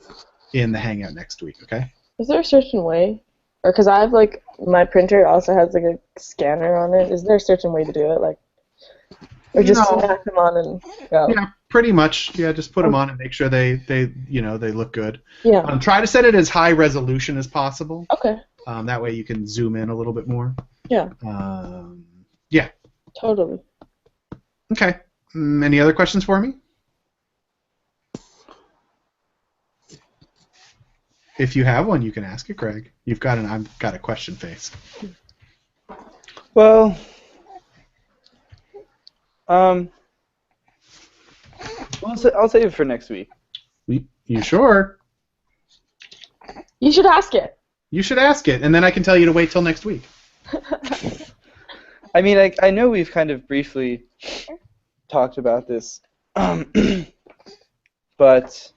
in the Hangout next week. Okay.
Is there a certain way, or because I have like my printer also has like a scanner on it? Is there a certain way to do it, like, or just
No.
smack them on and go?
Yeah, pretty much. Yeah, just put them on and make sure they look good.
Yeah.
Try to set it as high resolution as possible.
Okay.
That way you can zoom in a little bit more.
Yeah.
Yeah.
Totally.
Okay. Any other questions for me? If you have one, you can ask it, Craig. I've got a question face.
Well, I'll save it for next week.
You sure?
You should ask it.
You should ask it, and then I can tell you to wait till next week.
I mean, I know we've kind of briefly talked about this, but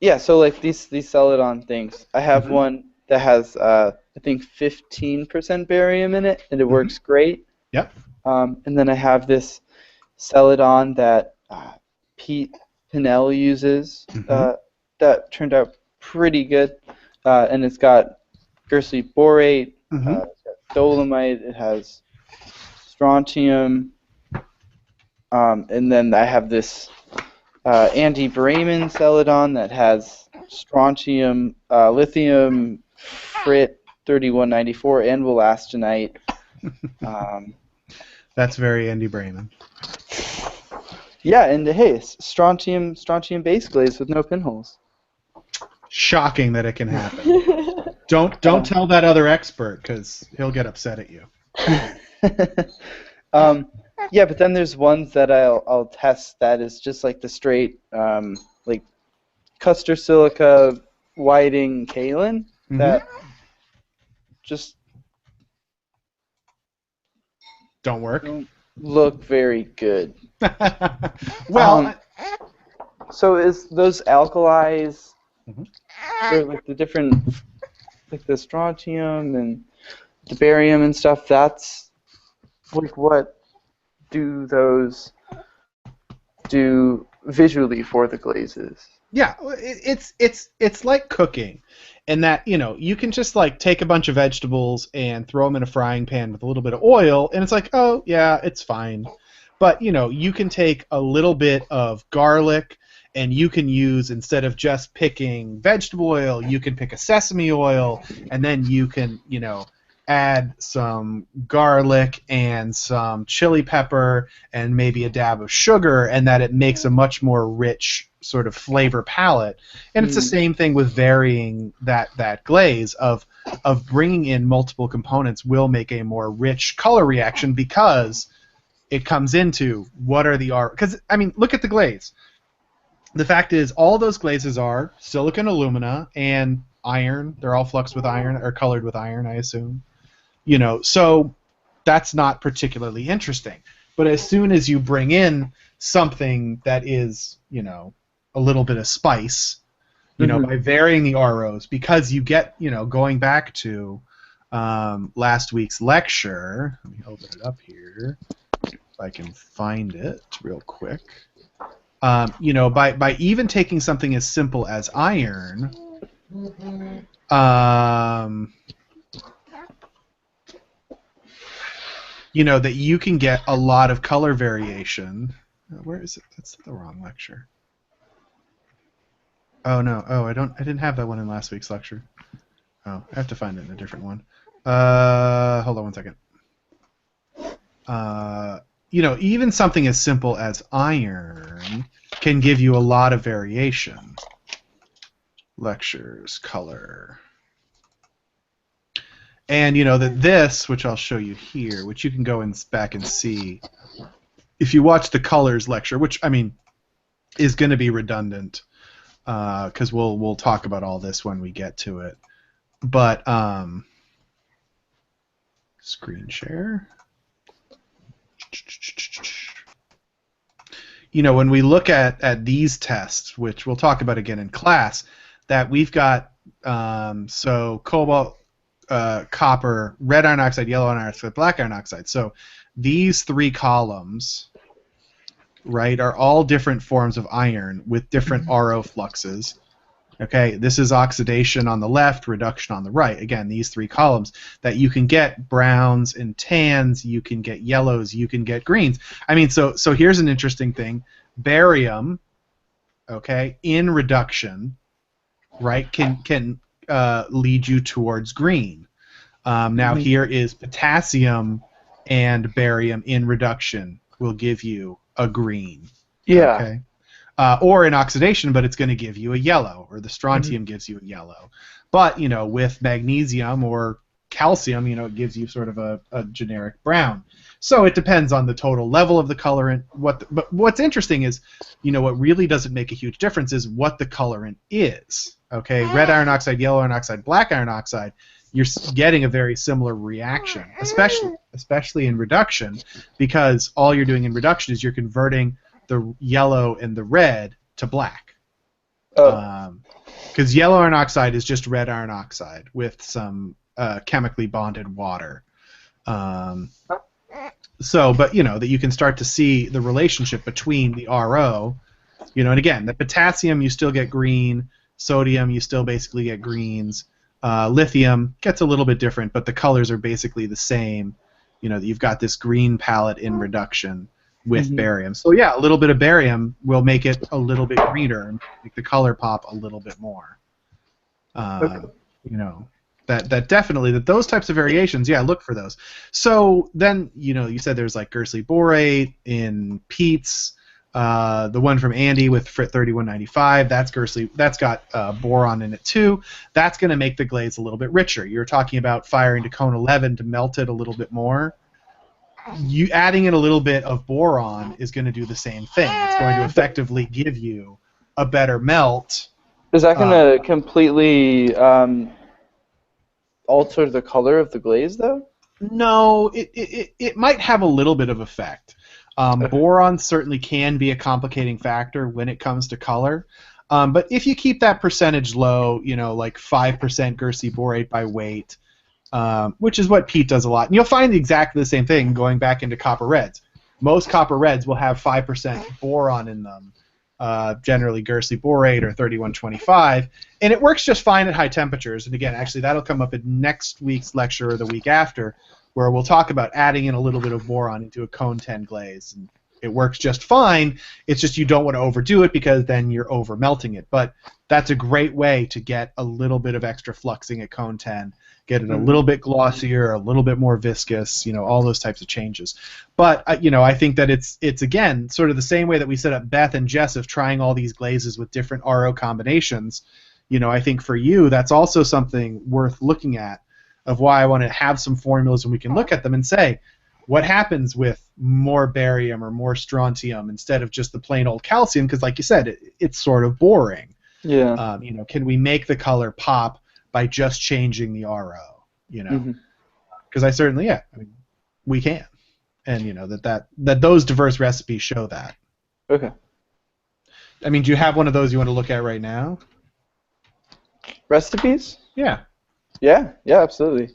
yeah. So like these Celadon things, I have one that has I think 15% barium in it, and it works great.
Yep.
And then I have this Celadon that Pete Pinnell uses that turned out pretty good, and it's got Gerstley borate, it's got dolomite, it has strontium, and then I have this Andy Brayman Celadon that has strontium, lithium, frit 3194, and wollastonite.
That's very Andy Brayman.
Yeah, and hey, strontium base glaze with no pinholes.
Shocking that it can happen. Don't tell that other expert, because he'll get upset at you.
Yeah, but then there's ones that I'll test that is just like the straight like Custer Silica Whiting Kaolin that just
don't work.
Don't look very good.
Well,
so is those alkalis, or like the different, like the strontium and the barium and stuff, that's like, what do those do visually for the glazes?
Yeah, it's like cooking, in that, you can just like take a bunch of vegetables and throw them in a frying pan with a little bit of oil, and it's like, oh yeah, it's fine. But you can take a little bit of garlic, and you can use, instead of just picking vegetable oil, you can pick a sesame oil, and then you can add some garlic and some chili pepper and maybe a dab of sugar, and that it makes a much more rich sort of flavor palette. And it's the same thing with varying that glaze of bringing in multiple components will make a more rich color reaction, because it comes into what are the because I mean, look at the glaze. The fact is, all those glazes are silicon alumina and iron. They're all fluxed with iron, or colored with iron, I assume. So that's not particularly interesting. But as soon as you bring in something that is, a little bit of spice, by varying the ROs, because you get, going back to last week's lecture, let me open it up here, if I can find it real quick. By even taking something as simple as iron, that you can get a lot of color variation. Where is it? That's the wrong lecture. Oh no. Oh, I didn't have that one in last week's lecture. Oh, I have to find it in a different one. Hold on one second. Even something as simple as iron can give you a lot of variation. Lectures, color. And that this, which I'll show you here, which you can go back and see, if you watch the colors lecture, which I mean is going to be redundant, because we'll talk about all this when we get to it. But screen share. When we look at these tests, which we'll talk about again in class, that we've got so cobalt, copper, red iron oxide, yellow iron oxide, black iron oxide. So these three columns right, are all different forms of iron with different RO fluxes. Okay, this is oxidation on the left, reduction on the right. Again, these three columns that you can get browns and tans, you can get yellows, you can get greens. I mean, so here's an interesting thing. Barium, okay, in reduction, right, can lead you towards green. Now here is potassium and barium in reduction will give you a green.
Yeah.
Okay. Or in oxidation, but it's going to give you a yellow, or the strontium gives you a yellow. But, with magnesium or calcium, it gives you sort of a generic brown. So it depends on the total level of the colorant. But what's interesting is, what really doesn't make a huge difference is what the colorant is. Okay, red iron oxide, yellow iron oxide, black iron oxide, you're getting a very similar reaction, especially in reduction, because all you're doing in reduction is you're converting the yellow and the red to black. Because yellow iron oxide is just red iron oxide with some chemically bonded water. But that you can start to see the relationship between the RO, and again, the potassium you still get green, sodium you still basically get greens, lithium gets a little bit different, but the colors are basically the same. You've got this green palette in reduction with barium. So yeah, a little bit of barium will make it a little bit greener and make the color pop a little bit more. That definitely, that those types of variations, yeah, look for those. So then, you said there's like Guernsey borate in Pete's, the one from Andy with Frit 3195, that's got boron in it too. That's going to make the glaze a little bit richer. You're talking about firing to cone 11 to melt it a little bit more. You adding in a little bit of boron is going to do the same thing. It's going to effectively give you a better melt.
Is that going to completely alter the color of the glaze, though?
No, it might have a little bit of effect. Boron certainly can be a complicating factor when it comes to color. But if you keep that percentage low, like 5% Guernsey borate by weight, which is what Pete does a lot. And you'll find exactly the same thing going back into copper reds. Most copper reds will have 5% boron in them, generally Guernsey borate or 3125, and it works just fine at high temperatures. And again, actually, that'll come up in next week's lecture or the week after, where we'll talk about adding in a little bit of boron into a cone 10 glaze. And it works just fine. It's just you don't want to overdo it because then you're over melting it. But that's a great way to get a little bit of extra fluxing at cone 10, get it a little bit glossier, a little bit more viscous, all those types of changes. But I think that it's again sort of the same way that we set up Beth and Jess of trying all these glazes with different RO combinations. I think for you that's also something worth looking at, of why I want to have some formulas and we can look at them and say, what happens with more barium or more strontium instead of just the plain old calcium? Because like you said, it's sort of boring.
Yeah.
Can we make the color pop by just changing the RO? Because I certainly, we can, and that those diverse recipes show that.
Okay.
I mean, do you have one of those you want to look at right now?
Recipes?
Yeah.
Yeah, absolutely.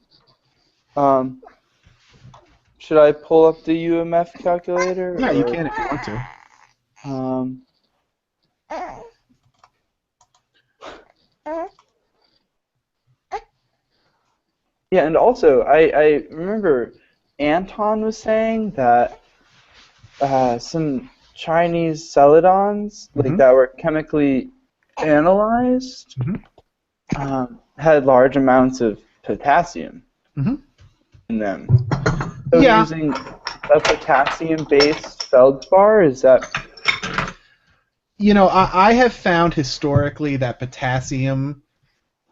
Should I pull up the UMF calculator?
Yeah, you can if you want to.
Yeah, and also, I remember Anton was saying that some Chinese celadons, like that were chemically analyzed, had large amounts of potassium in them. So using a potassium-based feldspar, is that...
I have found historically that potassium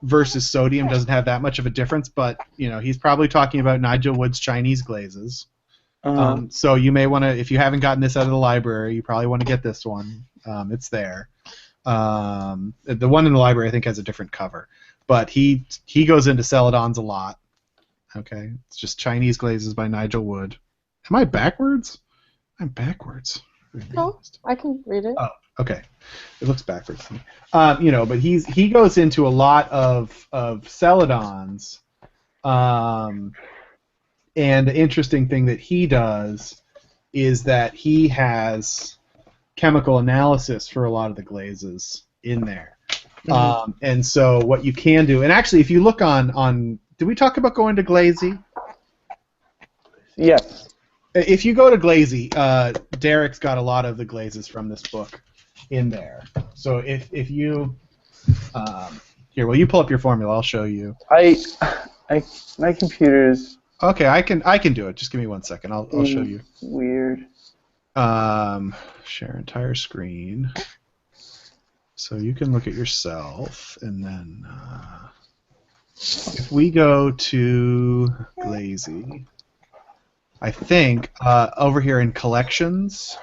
versus sodium doesn't have that much of a difference, but, he's probably talking about Nigel Wood's Chinese glazes. So you may want to, if you haven't gotten this out of the library, you probably want to get this one. It's there. The one in the library, I think, has a different cover. But he goes into celadons a lot. Okay, it's just Chinese glazes by Nigel Wood. Am I backwards? I'm backwards.
No, I can read it.
Oh, okay. It looks backwards to me. But he goes into a lot of celadons. And the interesting thing that he does is that he has chemical analysis for a lot of the glazes in there. And so what you can do, and actually if you look on did we talk about going to Glaze?
Yes.
If you go to Glaze, Derek's got a lot of the glazes from this book in there. So if you here, will you pull up your formula? I'll show you.
My computer's
Okay, I can do it. Just give me 1 second. I'll show you.
weird.
Share entire screen. So you can look at yourself, and then if we go to Glaze, I think over here in collections,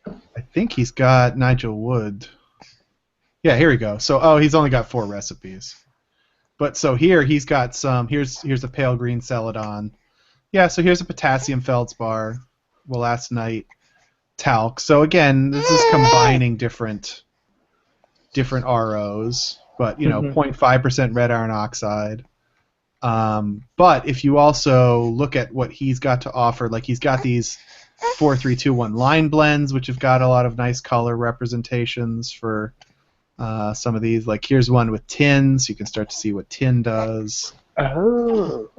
I think he's got Nigel Wood. Yeah, here we go. So he's only got 4 recipes. But so here he's got some. Here's a pale green celadon. Yeah, so here's a potassium feldspar. Well, last night talc. So again, this is combining different ROs, but 0.5% red iron oxide. But if you also look at what he's got to offer, like he's got these 4-3-2-1 line blends, which have got a lot of nice color representations for some of these. Like here's one with tin, so you can start to see what tin does.
Oh.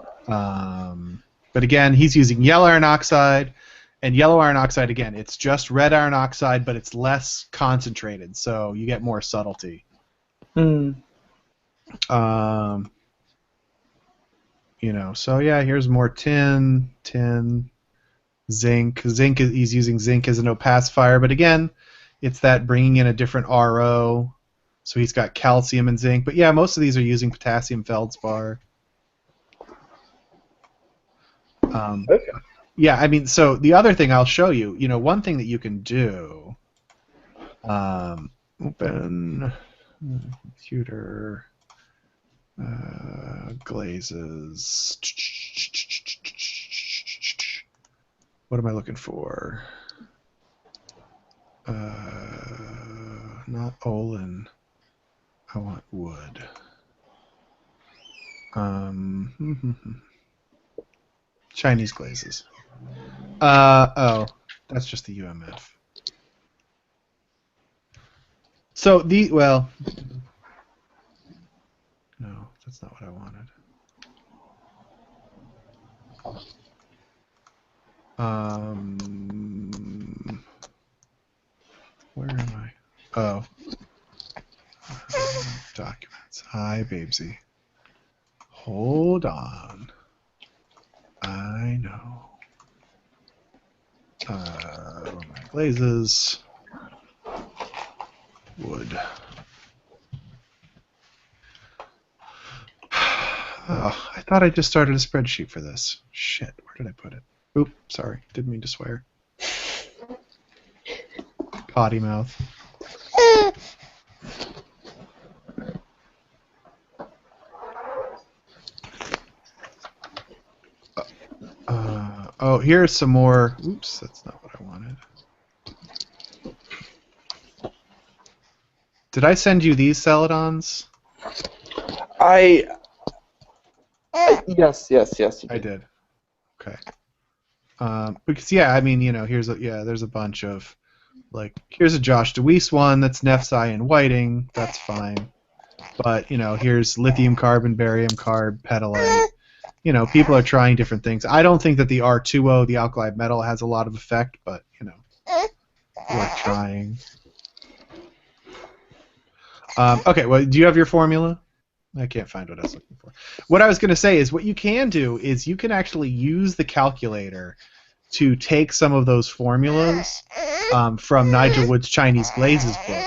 But again, he's using yellow iron oxide, and yellow iron oxide, again, it's just red iron oxide, but it's less concentrated, so you get more subtlety. So yeah, here's more tin, zinc. He's using zinc as an opacifier, but again, it's that bringing in a different RO. So he's got calcium and zinc, but yeah, most of these are using potassium feldspar.
Okay.
Yeah, I mean, so the other thing I'll show you, one thing that you can do, open computer, glazes. What am I looking for? Not Olin. I want wood. Chinese glazes. Oh, that's just the UMF. So no, that's not what I wanted. Where am I? Oh. Documents. Hi, Babesy. Hold on. I know. My glazes. Wood. Oh, I thought I just started a spreadsheet for this. Shit, where did I put it? Oop, sorry. Didn't mean to swear. Potty mouth. Oh, here's some more. Oops, that's not what I wanted. Did I send you these celadons?
Yes.
I did. Okay. Because yeah, I mean, there's a bunch of, like, here's a Josh DeWeese one that's Nefsi and Whiting. That's fine. But here's lithium carbon, barium carb, petalite. People are trying different things. I don't think that the R2O, the alkali metal, has a lot of effect, but worth trying. Okay, well, do you have your formula? I can't find what I was looking for. What I was going to say is what you can do is you can actually use the calculator to take some of those formulas from Nigel Wood's Chinese Glazes book,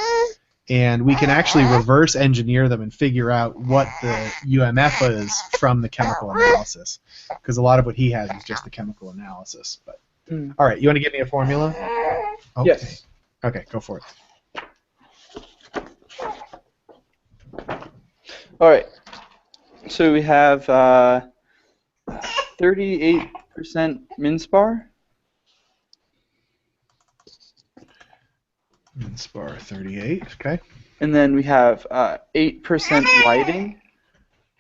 and we can actually reverse engineer them and figure out what the UMF is from the chemical analysis, because a lot of what he has is just the chemical analysis. But all right, you want to give me a formula? Okay.
Yes.
Okay, go for it.
All right. So we have 38% Minspar.
Minspar 38, okay.
And then we have 8% lighting.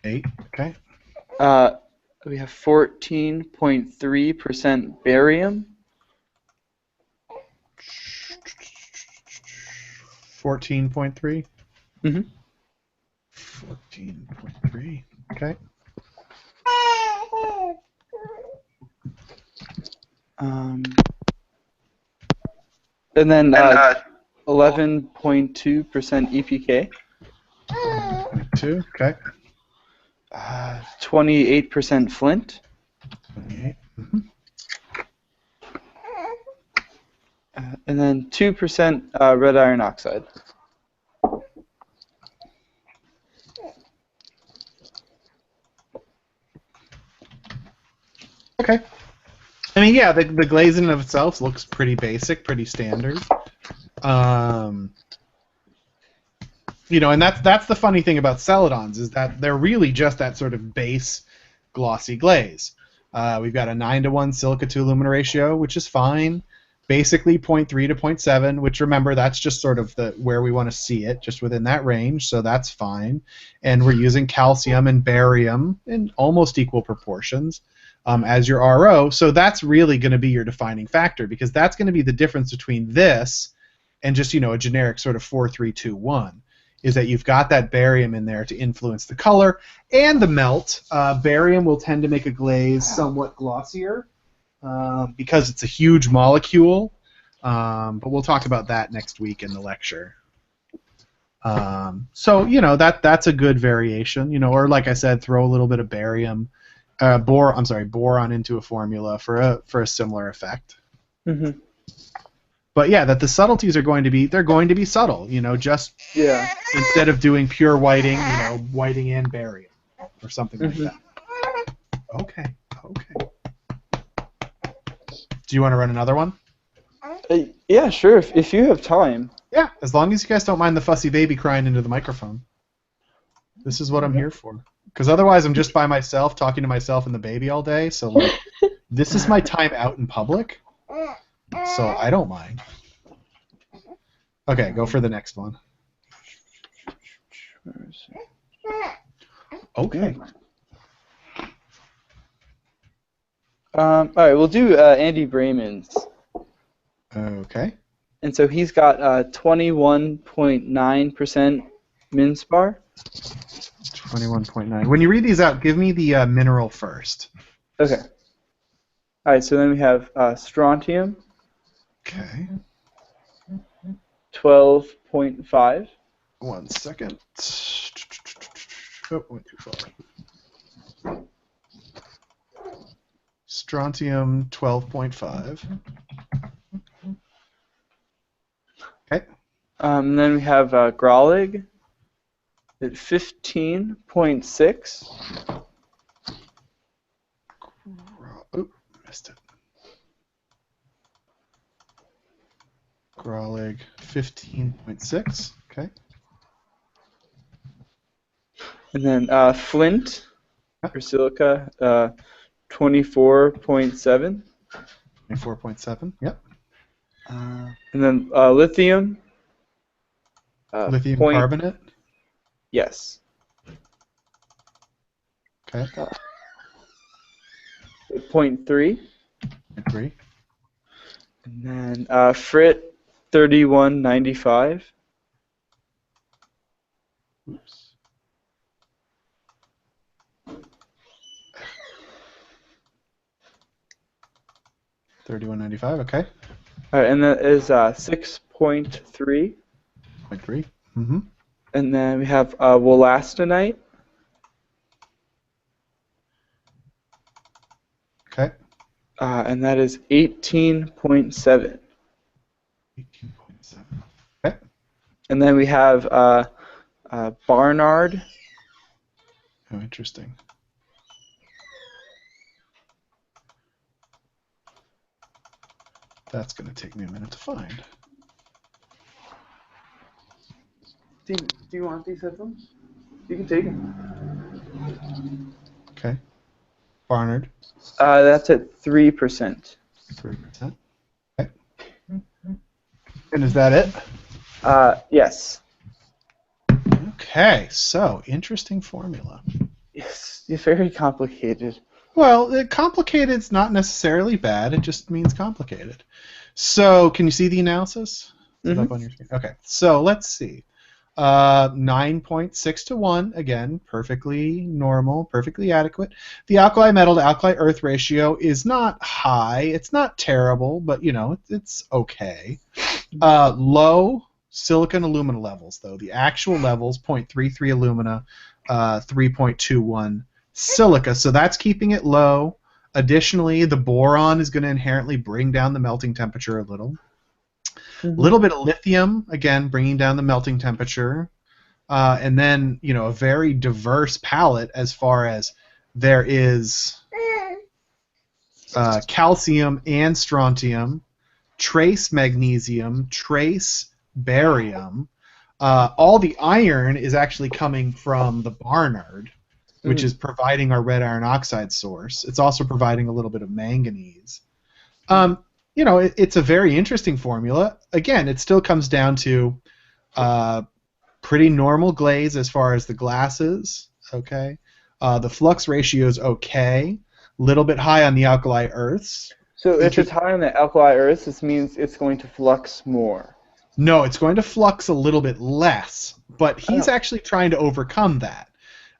8, okay.
We have 14.3% barium.
14.3?
Mm-hmm.
14.3. Okay.
And then 11.2% EPK.
11.2. Okay.
28% flint.
28.
And then 2% red iron oxide.
Okay. I mean, yeah, the glaze in and of itself looks pretty basic, pretty standard. And that's the funny thing about Celadons is that they're really just that sort of base glossy glaze. We've got a 9:1 silica to aluminum ratio, which is fine. Basically 0.3 to 0.7, which remember that's just sort of where we want to see it, just within that range, so that's fine. And we're using calcium and barium in almost equal proportions as your RO, so that's really going to be your defining factor because that's going to be the difference between this and just a generic sort of 4-3-2-1. Is that you've got that barium in there to influence the color and the melt. Barium will tend to make a glaze somewhat glossier because it's a huge molecule, but we'll talk about that next week in the lecture. So that's a good variation. Or like I said, throw a little bit of boron into a formula for a similar effect.
Mm-hmm.
But yeah, that the subtleties are going to be subtle, just instead of doing pure whiting, whiting and barium or something like that. Okay. Do you want to run another one?
Yeah, sure, if you have time.
Yeah, as long as you guys don't mind the fussy baby crying into the microphone. This is what I'm here for. Because otherwise I'm just by myself talking to myself and the baby all day, so this is my time out in public. So I don't mind. Okay, go for the next one. Okay.
All right, we'll do Andy Brayman's.
Okay.
And so he's got 21.9% minspar.
21.9. When you read these out, give me the mineral first.
Okay. All right, so then we have strontium.
Okay.
12.5.
1 second. Oh, went too far. Strontium 12.5. Okay.
And then we have Graulig at 15.6.
Oh, missed it. Graulig 15.6. Okay.
And then flint or silica 24.7.
24.7. Yep.
And then lithium.
Lithium carbonate.
Yes.
Okay.
0.3.
Agree.
And then frit 31.95.
Oops. $31.95. Okay.
All right, and that is 6.3.
0.3. Mm-hmm.
And then we have wollastonite.
Okay.
And that is 18.7.
18.7. Okay.
And then we have Barnard.
Oh, interesting. That's going to take me a minute to find.
Do you want these headphones? You can take them.
Okay. Barnard.
That's at 3%.
3%. Okay. And is that it?
Yes.
Okay, so interesting formula.
Yes, it's very complicated.
Well, complicated's not necessarily bad. It just means complicated. So, can you see the analysis? Is it up on your screen? Okay, so let's see. 9.6 to 1, again, perfectly normal, perfectly adequate. The alkali metal to alkali earth ratio is not high. It's not terrible, but, it's okay. Low silicon alumina levels, though. The actual levels, 0.33 alumina, 3.21 silica, so that's keeping it low. Additionally, the boron is going to inherently bring down the melting temperature a little. A little bit of lithium, again, bringing down the melting temperature. And then, a very diverse palette as far as there is calcium and strontium, trace magnesium, trace barium. All the iron is actually coming from the Barnard, which is providing our red iron oxide source. It's also providing a little bit of manganese. It's a very interesting formula. Again, it still comes down to pretty normal glaze as far as the glasses. Okay, the flux ratio is okay. A little bit high on the alkali earths.
So if it's high on the alkali earths, this means it's going to flux more.
No, it's going to flux a little bit less, but he's actually trying to overcome that.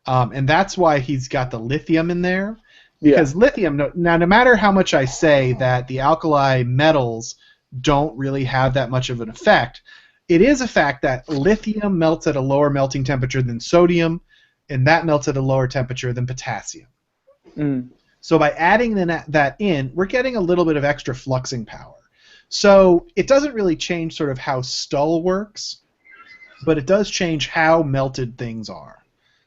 And that's why he's got the lithium in there. Because lithium, now no matter how much I say that the alkali metals don't really have that much of an effect, it is a fact that lithium melts at a lower melting temperature than sodium, and that melts at a lower temperature than potassium. So by adding that in, we're getting a little bit of extra fluxing power. So it doesn't really change sort of how Stull works, but it does change how melted things are.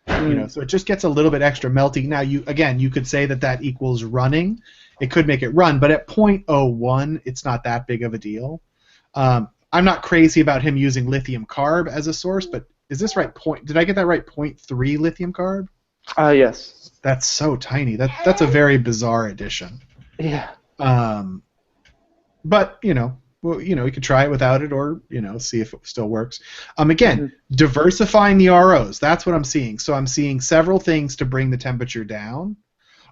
So it just gets a little bit extra melting. Now, you could say that equals running. It could make it run, but at 0.01, it's not that big of a deal. I'm not crazy about him using lithium carb as a source, but is this right? Did I get that right? 0.3 lithium carb?
Yes.
That's so tiny. That's a very bizarre addition.
Yeah.
But you could try it without it, or see if it still works. Again, diversifying the ROs. That's what I'm seeing. So I'm seeing several things to bring the temperature down.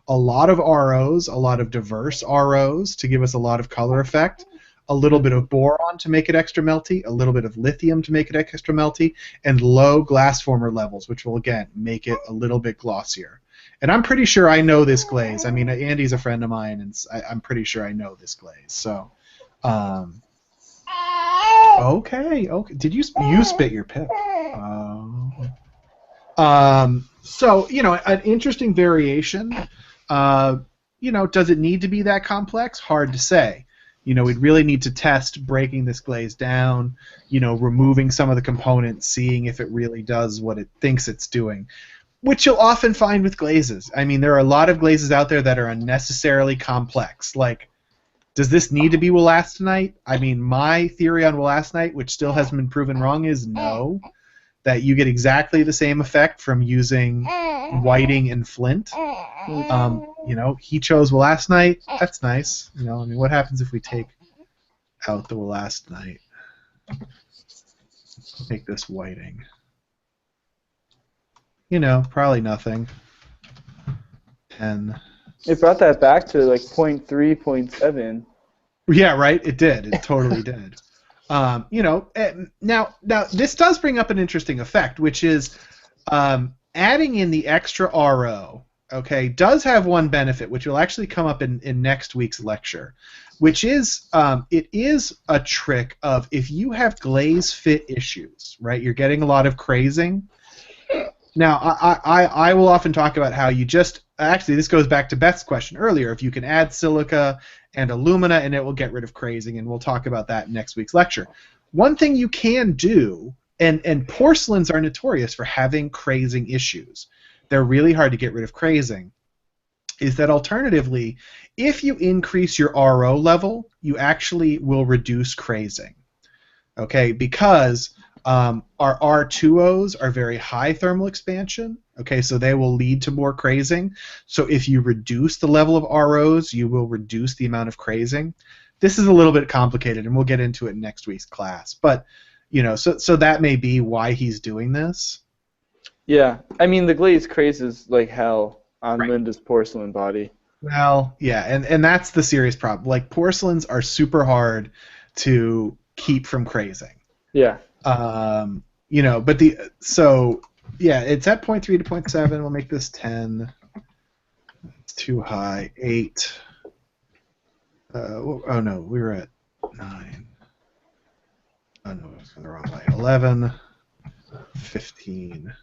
A lot of ROs, a lot of diverse ROs to give us a lot of color effect. A little bit of boron to make it extra melty. A little bit of lithium to make it extra melty, and low glass former levels, which will again make it a little bit glossier. And I'm pretty sure I know this glaze. I mean, Andy's a friend of mine, and I'm pretty sure I know this glaze. So. Okay. Did you spit your pip? So an interesting variation. Does it need to be that complex? Hard to say. We'd really need to test breaking this glaze down. Removing some of the components, seeing if it really does what it thinks it's doing. Which you'll often find with glazes. I mean, there are a lot of glazes out there that are unnecessarily complex. Like, does this need to be wollastonite? I mean, my theory on wollastonite, which still hasn't been proven wrong, is no. That you get exactly the same effect from using whiting and flint. He chose wollastonite. That's nice. What happens if we take out the wollastonite? Make this whiting. Probably nothing. 10.
It brought that back to like 0.3, 0.7.
Yeah, right. It did. It totally did. Now this does bring up an interesting effect, which is adding in the extra RO. Okay, does have one benefit, which will actually come up in next week's lecture, which is it is a trick of if you have glaze fit issues, right? You're getting a lot of crazing. Now, I will often talk about how you just actually this goes back to Beth's question earlier. If you can add silica and alumina, and it will get rid of crazing, and we'll talk about that in next week's lecture. One thing you can do, and porcelains are notorious for having crazing issues. They're really hard to get rid of crazing. Is that alternatively, if you increase your RO level, you actually will reduce crazing. Okay, because our R2Os are very high thermal expansion. Okay, so they will lead to more crazing. So if you reduce the level of ROs, you will reduce the amount of crazing. This is a little bit complicated, and we'll get into it in next week's class. But so that may be why he's doing this.
Yeah, I mean the glaze crazes like hell on Linda's porcelain body.
Well, yeah, and that's the serious problem. Like porcelains are super hard to keep from crazing.
Yeah.
You know, but yeah, it's at 0.3 to 0.7. We'll make this 10. It's too high. 8. Oh no, we were at 9. Oh no, I was going the wrong way. 11, 15,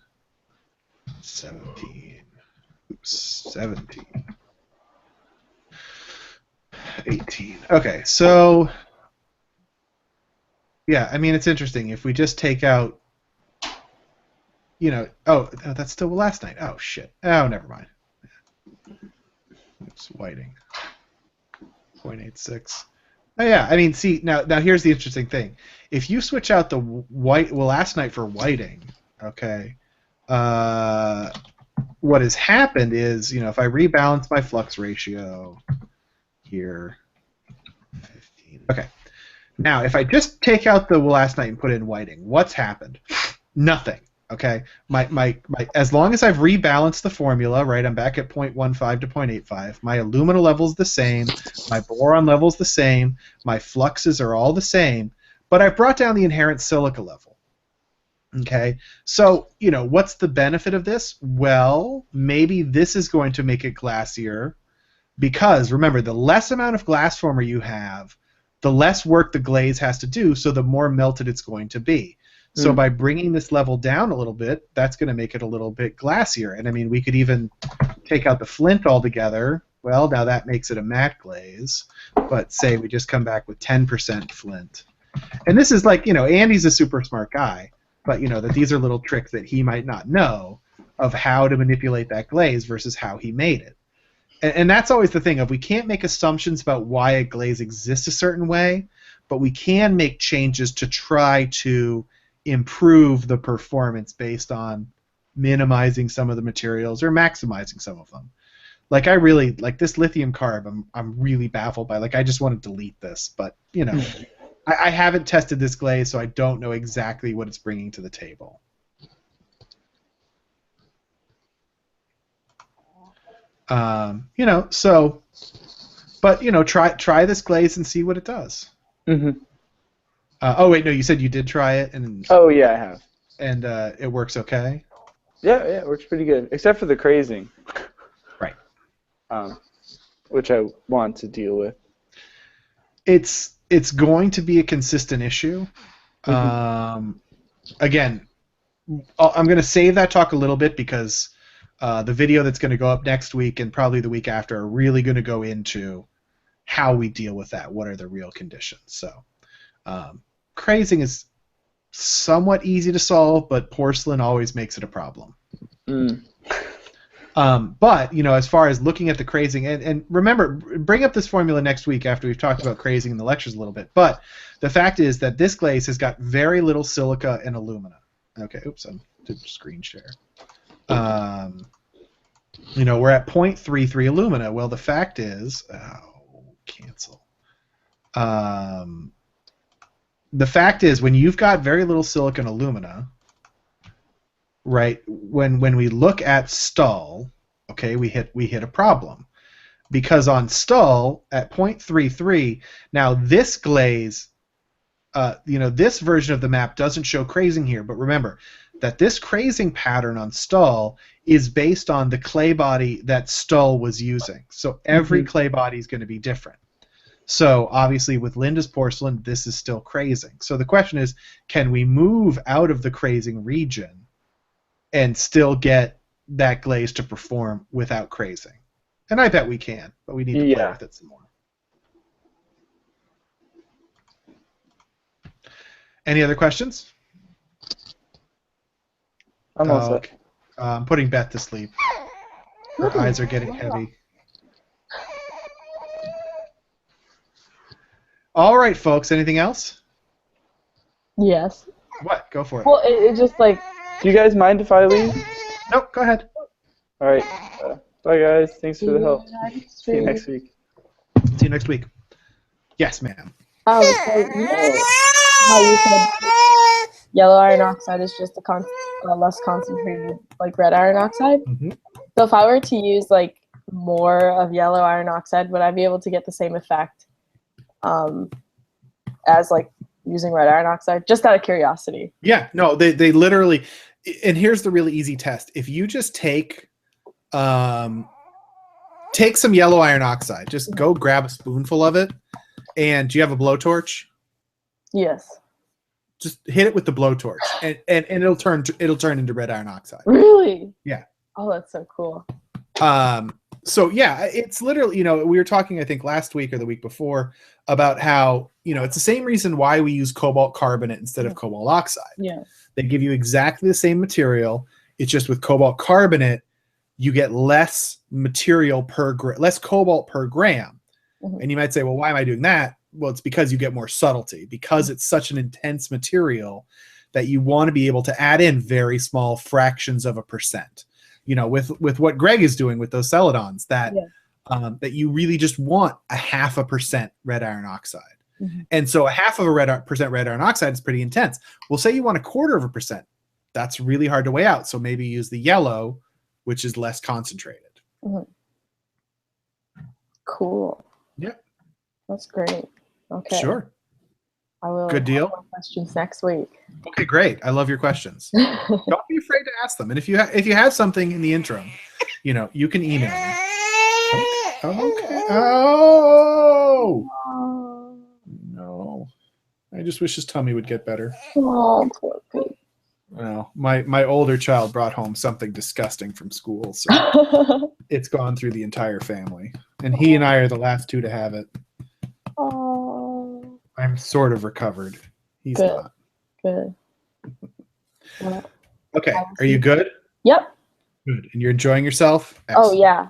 17. Oops, 17. 18. Okay, so yeah, I mean it's interesting. If we just take out, you know, oh, that's still last night. Oh shit. Oh, never mind. It's whiting. 0.86. Oh yeah, I mean, see now here's the interesting thing. If you switch out the last night for whiting, okay, what has happened is, you know, if I rebalance my flux ratio here, 15. Okay. Now, if I just take out the last night and put in whiting, what's happened? Nothing. Okay. My as long as I've rebalanced the formula, right? I'm back at 0.15 to 0.85. My alumina level's the same. My boron level's the same. My fluxes are all the same. But I've brought down the inherent silica level. Okay. So, you know, what's the benefit of this? Well, maybe this is going to make it glassier because, remember, the less amount of glass former you have, the less work the glaze has to do, so the more melted it's going to be. So by bringing this level down a little bit, that's going to make it a little bit glassier. And I mean, we could even take out the flint altogether. Well, now that makes it a matte glaze. But say we just come back with 10% flint. And this is like, you know, Andy's a super smart guy, but, you know, that these are little tricks that he might not know of how to manipulate that glaze versus how he made it. And that's always the thing of we can't make assumptions about why a glaze exists a certain way, but we can make changes to try to improve the performance based on minimizing some of the materials or maximizing some of them. Like I really like this lithium carb. I'm really baffled by. Like I just want to delete this, but you know, I haven't tested this glaze, so I don't know exactly what it's bringing to the table. You know, so, but you know, try this glaze and see what it does.
Mm-hmm.
Oh wait, no, you said you did try it, and
Oh yeah, I have.
And it works okay.
Yeah, it works pretty good, except for the crazing.
Right.
Which I want to deal with.
It's going to be a consistent issue. Mm-hmm. Again, I'm going to save that talk a little bit because the video that's going to go up next week and probably the week after are really going to go into how we deal with that. What are the real conditions? So, crazing is somewhat easy to solve, but porcelain always makes it a problem. But, you know, as far as looking at the crazing, and remember, bring up this formula next week after we've talked about crazing in the lectures a little bit, but the fact is that this glaze has got very little silica and alumina. Okay, oops, I did screen share. You know, we're at 0.33 alumina. Well, the fact is, cancel. The fact is, when you've got very little silica and alumina, right? When we look at Stull, okay, we hit a problem because on Stull at 0.33, now this glaze, you know, this version of the map doesn't show crazing here, but remember that this crazing pattern on Stull is based on the clay body that Stull was using. So every clay body is going to be different. So obviously with Linda's porcelain, this is still crazing. So the question is, can we move out of the crazing region and still get that glaze to perform without crazing? And I bet we can, but we need to play with it some more. Any other questions?
I'm all set.
Okay. I'm putting Beth to sleep. Her eyes are getting heavy. All right, folks. Anything else?
Yes.
What? Go for it.
Well, it just like...
Do you guys mind if I leave?
Nope, go ahead.
All right. Bye, guys. Thanks for the help. See you next week.
See you next week. Yes, ma'am.
Oh, so you know how you said yellow iron oxide is just a less concentrated, like red iron oxide?
Mm-hmm.
So if I were to use like more of yellow iron oxide, would I be able to get the same effect as like using red iron oxide? Just out of curiosity.
Yeah, no, they literally, and here's the really easy test. If you just take some yellow iron oxide, just go grab a spoonful of it, and do you have a blowtorch?
Yes.
Just hit it with the blowtorch, and it'll turn into red iron oxide.
Really?
Yeah.
Oh, that's so cool.
So yeah, it's literally, we were talking, I think last week or the week before, about how, it's the same reason why we use cobalt carbonate instead of cobalt oxide.
Yeah.
They give you exactly the same material. It's just with cobalt carbonate, you get less material less cobalt per gram.
Mm-hmm.
And you might say, well, why am I doing that? Well, it's because you get more subtlety, because it's such an intense material that you want to be able to add in very small fractions of a percent. With what Greg is doing with those Celadons, that you really just want a 0.5% red iron oxide.
Mm-hmm.
And so a 0.5% red iron oxide is pretty intense. Well, say you want 0.25%. That's really hard to weigh out. So maybe use the yellow, which is less concentrated.
Mm-hmm. Cool.
Yep.
That's great. Okay.
Sure.
I will.
Good deal.
Have more questions next week.
Okay, great. I love your questions. Don't be afraid to ask them. And if you have something in the interim, you can email me. Okay. Oh no! I just wish his tummy would get better.
Oh, poor pig.
Well, my older child brought home something disgusting from school, so it's gone through the entire family, and he and I are the last two to have it.
Oh.
I'm sort of recovered. He's
Good.
not.
Good. Well,
Okay, are you good?
Yep.
Good. And you're enjoying yourself?
Oh yeah,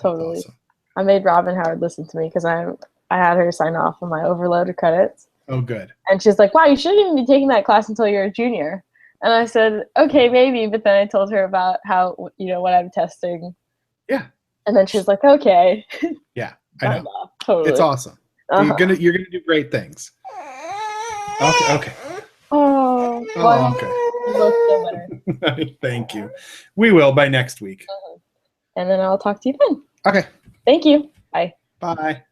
totally.
Awesome.
I made Robin Howard listen to me because I had her sign off on my overloaded credits.
Oh, good.
And she's like, "Wow, you shouldn't even be taking that class until you're a junior." And I said, "Okay, maybe." But then I told her about how what I'm testing.
Yeah.
And then she's like, "Okay."
Yeah, I know.
Totally.
It's awesome.
Uh-huh.
You're gonna do great things. Okay.
Oh.
Okay.
We both feel better.
Thank you. We will by next week.
And then I'll talk to you then.
Okay.
Thank you. Bye.
Bye.